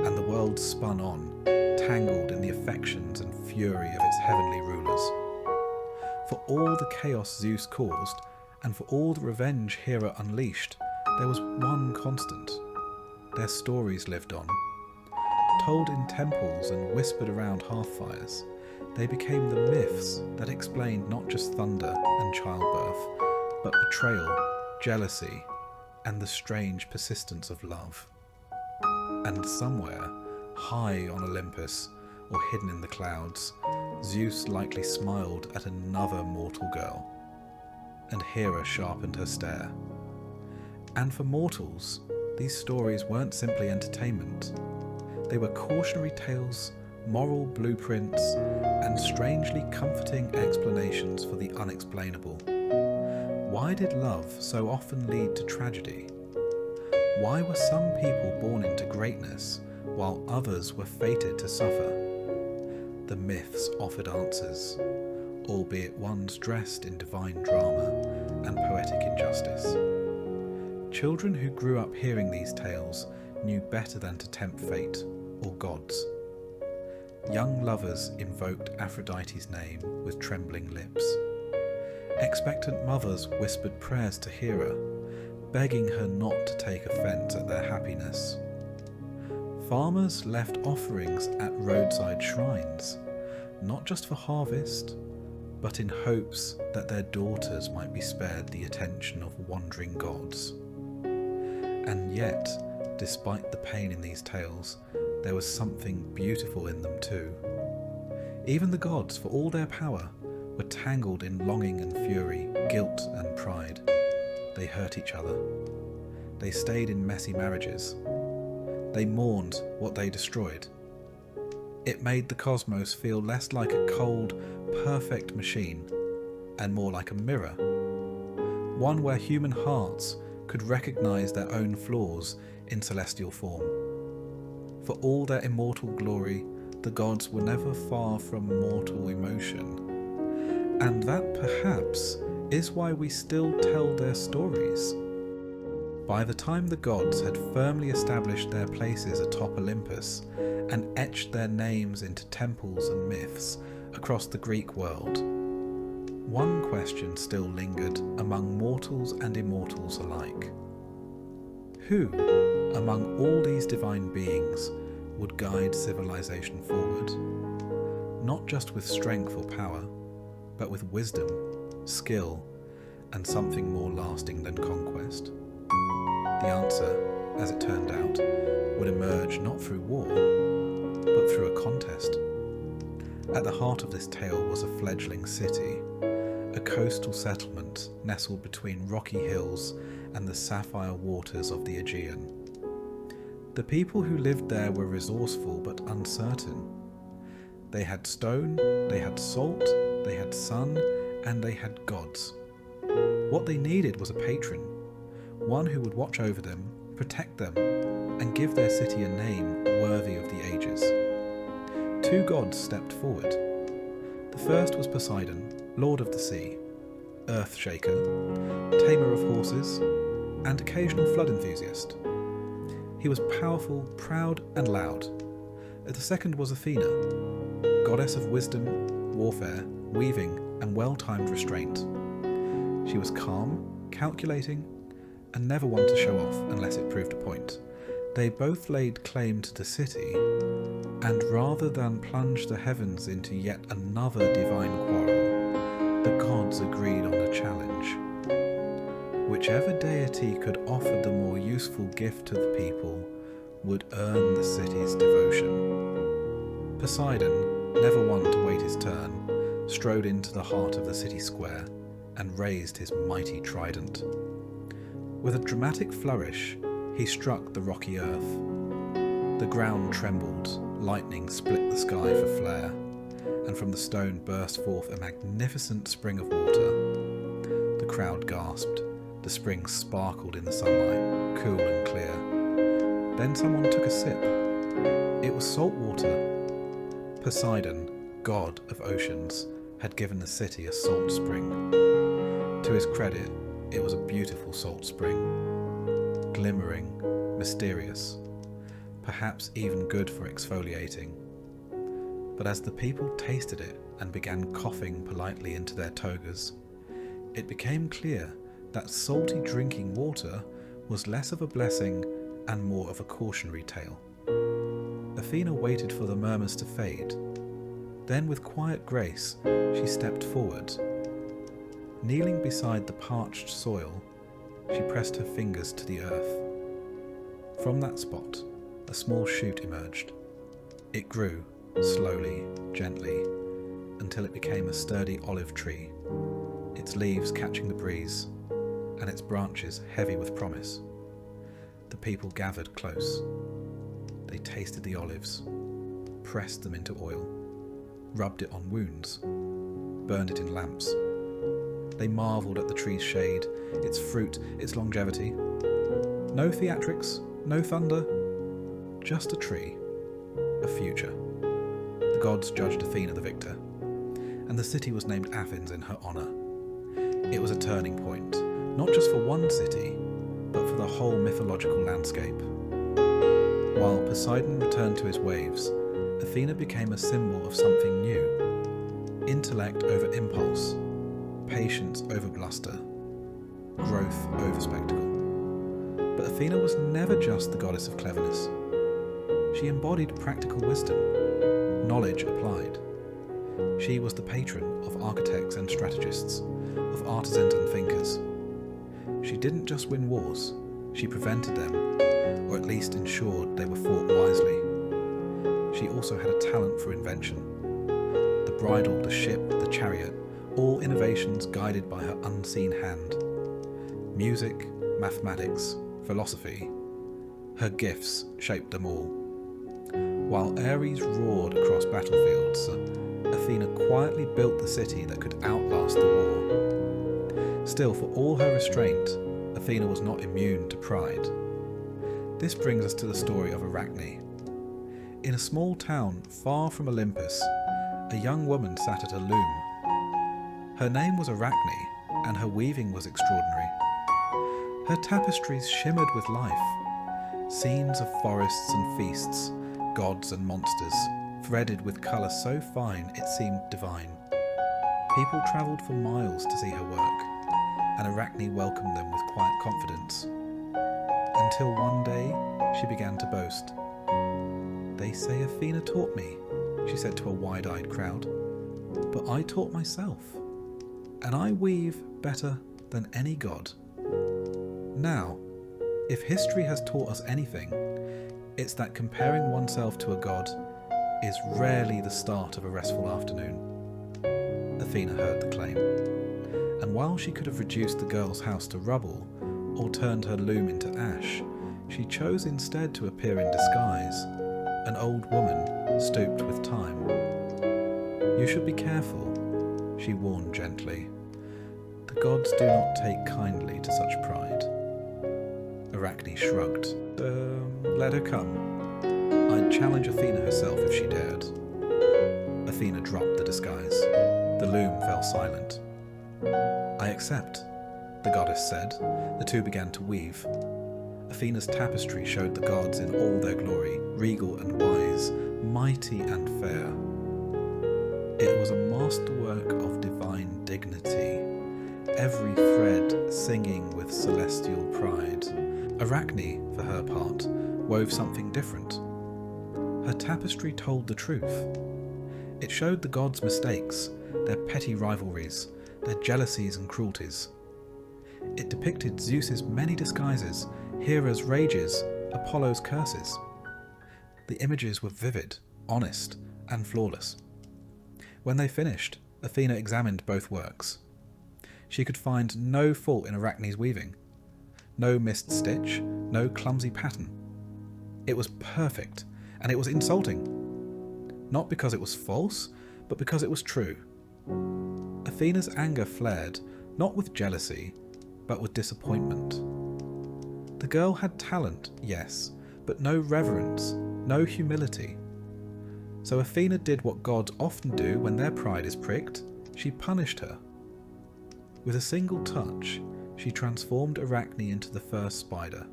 And the world spun on, tangled in the affections and fury of its heavenly rulers. For all the chaos Zeus caused, and for all the revenge Hera unleashed, there was one constant. Their stories lived on. Told in temples and whispered around hearthfires, they became the myths that explained not just thunder and childbirth, but betrayal, jealousy, and the strange persistence of love. And somewhere, high on Olympus, or hidden in the clouds, Zeus likely smiled at another mortal girl, and Hera sharpened her stare. And for mortals, these stories weren't simply entertainment. They were cautionary tales, moral blueprints, and strangely comforting explanations for the unexplainable. Why did love so often lead to tragedy? Why were some people born into greatness while others were fated to suffer? The myths offered answers, albeit ones dressed in divine drama and poetic injustice. Children who grew up hearing these tales knew better than to tempt fate or gods. Young lovers invoked Aphrodite's name with trembling lips. Expectant mothers whispered prayers to Hera, begging her not to take offence at their happiness. Farmers left offerings at roadside shrines, not just for harvest, but in hopes that their daughters might be spared the attention of wandering gods. And yet, despite the pain in these tales, there was something beautiful in them too. Even the gods, for all their power, were tangled in longing and fury, guilt and pride. They hurt each other. They stayed in messy marriages. They mourned what they destroyed. It made the cosmos feel less like a cold, perfect machine, and more like a mirror. One where human hearts could recognize their own flaws in celestial form. For all their immortal glory, the gods were never far from mortal emotion. And that perhaps is why we still tell their stories. By the time the gods had firmly established their places atop Olympus and etched their names into temples and myths across the Greek world, one question still lingered among mortals and immortals alike. Who, among all these divine beings, would guide civilization forward? not just with strength or power, but with wisdom, skill, and something more lasting than conquest. The answer, as it turned out, would emerge not through war, but through a contest. At the heart of this tale was a fledgling city, a coastal settlement nestled between rocky hills and the sapphire waters of the Aegean. The people who lived there were resourceful but uncertain. They had stone, they had salt, they had sun, and they had gods. What they needed was a patron, one who would watch over them, protect them, and give their city a name worthy of the ages. Two gods stepped forward. The first was Poseidon, lord of the sea, earth shaker, tamer of horses, and occasional flood enthusiast. He was powerful, proud, and loud. The second was Athena, goddess of wisdom, warfare, weaving, and well-timed restraint. She was calm, calculating, and never one to show off unless it proved a point. They both laid claim to the city, and rather than plunge the heavens into yet another divine quarrel, the gods agreed on a challenge. Whichever deity could offer the more useful gift to the people would earn the city's devotion. Poseidon, never one to wait his turn, strode into the heart of the city square and raised his mighty trident. With a dramatic flourish, he struck the rocky earth. The ground trembled, lightning split the sky for flare, and from the stone burst forth a magnificent spring of water. The crowd gasped. The spring sparkled in the sunlight, cool and clear. Then someone took a sip. It was salt water. Poseidon, god of oceans, had given the city a salt spring. To his credit, it was a beautiful salt spring, glimmering, mysterious, perhaps even good for exfoliating. But as the people tasted it and began coughing politely into their togas, it became clear that salty drinking water was less of a blessing and more of a cautionary tale. Athena waited for the murmurs to fade. Then with quiet grace, she stepped forward. Kneeling beside the parched soil, she pressed her fingers to the earth. From that spot, a small shoot emerged. It grew, slowly, gently, until it became a sturdy olive tree, its leaves catching the breeze, and its branches heavy with promise. The people gathered close. They tasted the olives, pressed them into oil, rubbed it on wounds, burned it in lamps. They marvelled at the tree's shade, its fruit, its longevity. No theatrics, no thunder, just a tree, a future. The gods judged Athena the victor, and the city was named Athens in her honour. It was a turning point, not just for one city, but for the whole mythological landscape. While Poseidon returned to his waves, Athena became a symbol of something new. Intellect over impulse, patience over bluster, growth over spectacle. But Athena was never just the goddess of cleverness. She embodied practical wisdom, knowledge applied. She was the patron of architects and strategists, of artisans and thinkers. She didn't just win wars, she prevented them, or at least ensured they were fought wisely. She also had a talent for invention. The bridle, the ship, the chariot, all innovations guided by her unseen hand. Music, mathematics, philosophy, her gifts shaped them all. While Ares roared across battlefields, Athena quietly built the city that could outlast the war. Still, for all her restraint, Athena was not immune to pride. This brings us to the story of Arachne. In a small town far from Olympus, a young woman sat at a loom. Her name was Arachne, and her weaving was extraordinary. Her tapestries shimmered with life, scenes of forests and feasts, gods and monsters, threaded with colour so fine it seemed divine. People travelled for miles to see her work, and Arachne welcomed them with quiet confidence. Until one day she began to boast. "They say Athena taught me. she said to a wide-eyed crowd, "but I taught myself, and I weave better than any god." Now, if history has taught us anything, it's that comparing oneself to a god is rarely the start of a restful afternoon. Athena heard the claim, and while she could have reduced the girl's house to rubble or turned her loom into ash, she chose instead to appear in disguise, an old woman stooped with time. "You should be careful," she warned gently. "The gods do not take kindly to such pride." Arachne shrugged. Let her come. I'd challenge Athena herself if she dared." Athena dropped the disguise. The loom fell silent. "I accept," the goddess said. The two began to weave. Athena's tapestry showed the gods in all their glory, regal and wise, mighty and fair. It was a masterwork of divine dignity, every thread singing with celestial pride. Arachne, for her part, wove something different. Her tapestry told the truth. It showed the gods' mistakes, their petty rivalries, their jealousies and cruelties. It depicted Zeus's many disguises, Hera's rages, Apollo's curses. The images were vivid, honest, and flawless. When they finished, Athena examined both works. She could find no fault in Arachne's weaving. No missed stitch, no clumsy pattern. It was perfect, and it was insulting. Not because it was false, but because it was true. Athena's anger flared, not with jealousy, but with disappointment. The girl had talent, yes, but no reverence, no humility. So Athena did what gods often do when their pride is pricked. She punished her. With a single touch, she transformed Arachne into the first spider,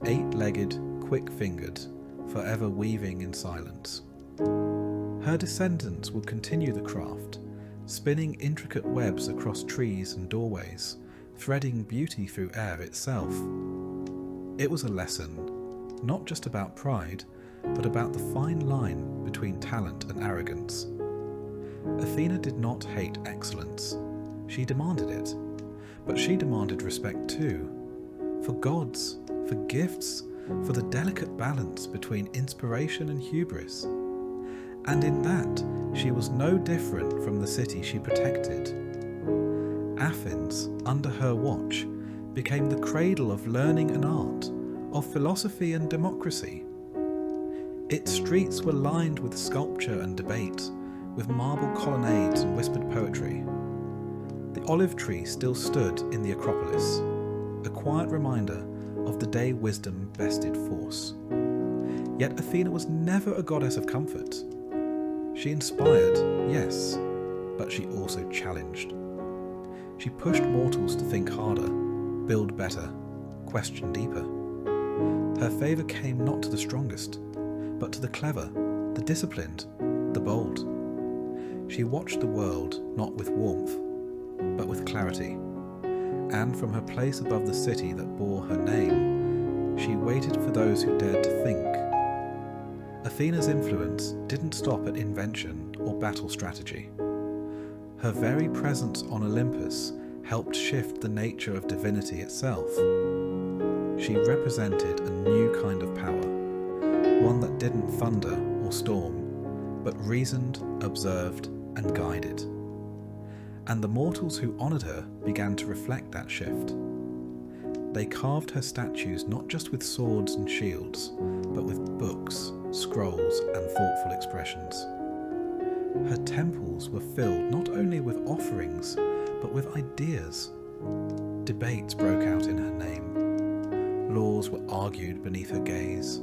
8-legged, quick-fingered, forever weaving in silence. Her descendants would continue the craft, spinning intricate webs across trees and doorways, threading beauty through air itself. It was a lesson, not just about pride, but about the fine line between talent and arrogance. Athena did not hate excellence. She demanded it. But she demanded respect too, for gods, for gifts, for the delicate balance between inspiration and hubris. And in that, she was no different from the city she protected. Athens, under her watch, became the cradle of learning and art, of philosophy and democracy. Its streets were lined with sculpture and debate, with marble colonnades and whispered poetry. The olive tree still stood in the Acropolis, a quiet reminder of the day wisdom bested force. Yet Athena was never a goddess of comfort. She inspired, yes, but she also challenged. She pushed mortals to think harder, build better, question deeper. Her favour came not to the strongest, but to the clever, the disciplined, the bold. She watched the world not with warmth, but with clarity, and from her place above the city that bore her name, she waited for those who dared to think. Athena's influence didn't stop at invention or battle strategy. Her very presence on Olympus helped shift the nature of divinity itself. She represented a new kind of power, one that didn't thunder or storm, but reasoned, observed, and guided. And the mortals who honoured her began to reflect that shift. They carved her statues not just with swords and shields, but with books, scrolls, and thoughtful expressions. Her temples were filled not only with offerings, but with ideas. Debates broke out in her name. Laws were argued beneath her gaze.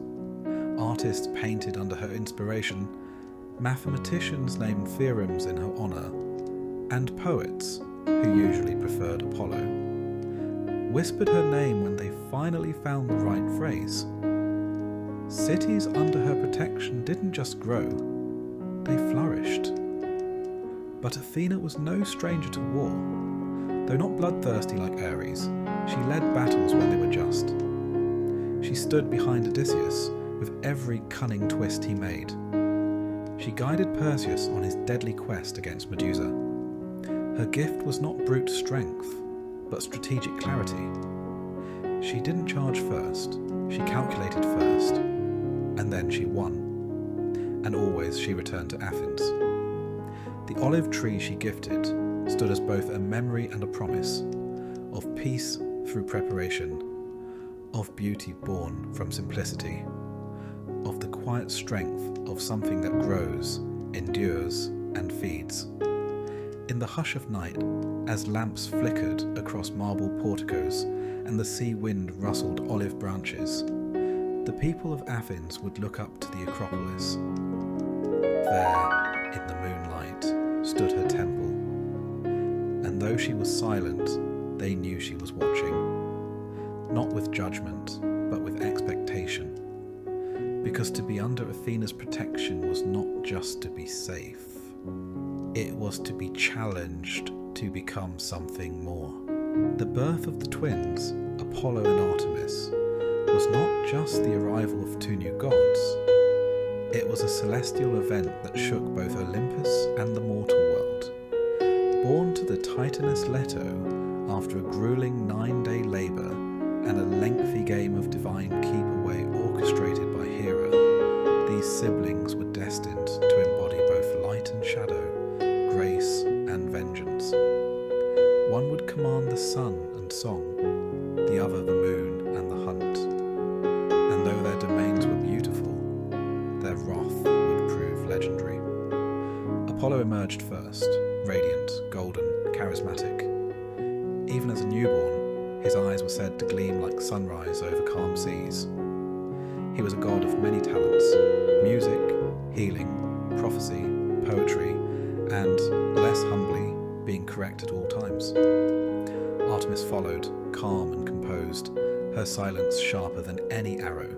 Artists painted under her inspiration. Mathematicians named theorems in her honour. And poets, who usually preferred Apollo, whispered her name when they finally found the right phrase. Cities under her protection didn't just grow, they flourished. But Athena was no stranger to war. Though not bloodthirsty like Ares, she led battles when they were just. She stood behind Odysseus with every cunning twist he made. She guided Perseus on his deadly quest against Medusa. Her gift was not brute strength, but strategic clarity. She didn't charge first, she calculated first, and then she won. And always she returned to Athens. The olive tree she gifted stood as both a memory and a promise, of peace through preparation, of beauty born from simplicity, of the quiet strength of something that grows, endures, and feeds. In the hush of night, as lamps flickered across marble porticos and the sea wind rustled olive branches, the people of Athens would look up to the Acropolis. There, in the moonlight, stood her temple, and though she was silent, they knew she was watching, not with judgment, but with expectation. Because to be under Athena's protection was not just to be safe, it was to be challenged to become something more. The birth of the twins, Apollo and Artemis, was not just the arrival of two new gods. It was a celestial event that shook both Olympus and the mortal world. Born to the Titaness Leto after a grueling 9-day labour and a lengthy game of divine keep-away orchestrated by Hera, these siblings were destined to embody both light and shadow, grace and vengeance. One would command the sun and song, the other the moon and the hunt. And though their domains were beautiful, their wrath would prove legendary. Apollo emerged first, radiant, golden, charismatic. Even as a newborn, his eyes were said to gleam like sunrise over calm seas. He was a god of many talents: music, healing, prophecy, poetry, and, less humbly, being correct at all times. Artemis followed, calm and composed, her silence sharper than any arrow.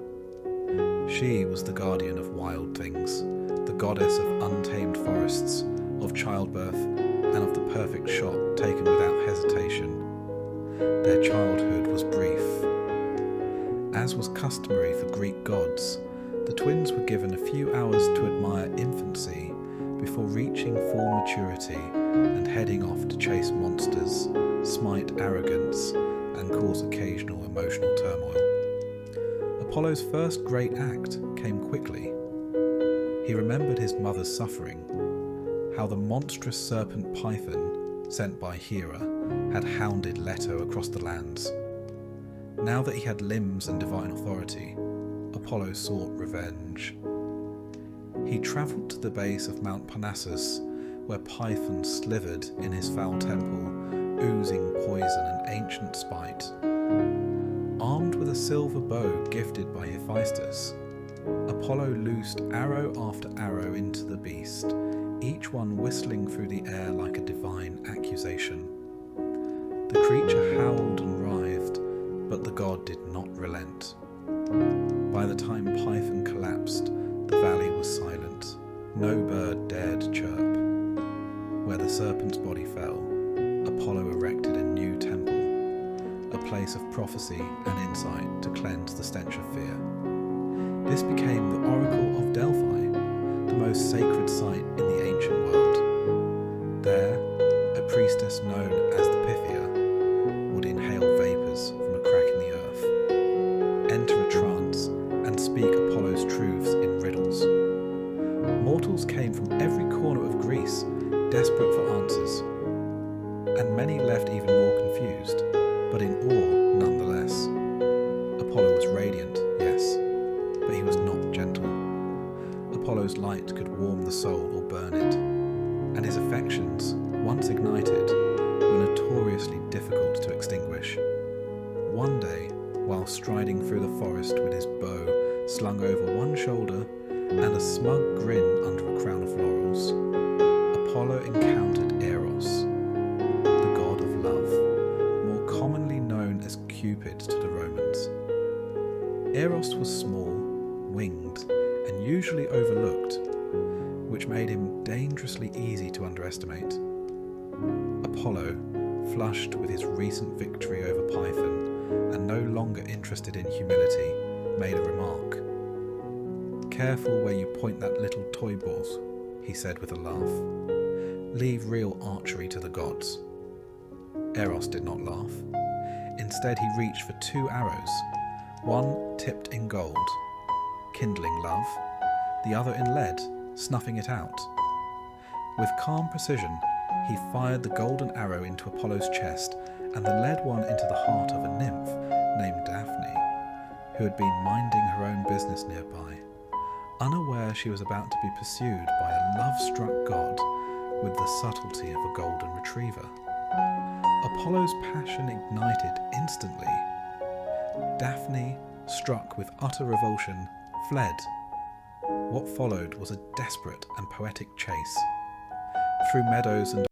She was the guardian of wild things, the goddess of untamed forests, of childbirth, and of the perfect shot taken without hesitation. Their childhood was brief. As was customary for Greek gods, the twins were given a few hours to admire infancy before reaching full maturity and heading off to chase monsters, smite arrogance, and cause occasional emotional turmoil. Apollo's first great act came quickly. He remembered his mother's suffering, how the monstrous serpent Python, sent by Hera, had hounded Leto across the lands. Now that he had limbs and divine authority, Apollo sought revenge. He travelled to the base of Mount Parnassus, where Python slithered in his foul temple, oozing poison and ancient spite. Armed with a silver bow gifted by Hephaestus, Apollo loosed arrow after arrow into the beast, each one whistling through the air like a divine accusation. The creature howled and writhed, but the god did not relent. By the time Python collapsed, the valley was silent. No bird dared chirp. Where the serpent's body fell, Apollo erected a new temple, a place of prophecy and insight to cleanse the stench of fear. This became the Oracle of Delphi, the most sacred site in the ancient world. There, a priestess known as the Pythia would inhale vapours from a crack in the earth, enter a trance, and speak Apollo's truths in riddles. Mortals came from every corner of Greece, desperate for answers, and many left even more confused, but in awe nonetheless. Apollo was radiant, yes, but he was not gentle. Apollo's light could warm the soul or burn it, and his affections, once ignited, were notoriously difficult to extinguish. One day, while striding through the forest with his bow slung over one shoulder and a smug grin under a crown of laurels, Apollo encountered Eros, the god of love, more commonly known as Cupid to the Romans. Eros was small, winged, and usually overlooked, which made him dangerously easy to underestimate. Apollo, flushed with his recent victory over Python and no longer interested in humility, made a remark. "Careful where you point that little toy ball. he said with a laugh. "Leave real archery to the gods." Eros did not laugh. Instead, he reached for 2 arrows, one tipped in gold, kindling love, the other in lead, snuffing it out. With calm precision, he fired the golden arrow into Apollo's chest and the lead one into the heart of a nymph named Daphne, who had been minding her own business nearby, unaware she was about to be pursued by a love-struck god with the subtlety of a golden retriever. Apollo's passion ignited instantly. Daphne, struck with utter revulsion, fled. What followed was a desperate and poetic chase. Through meadows and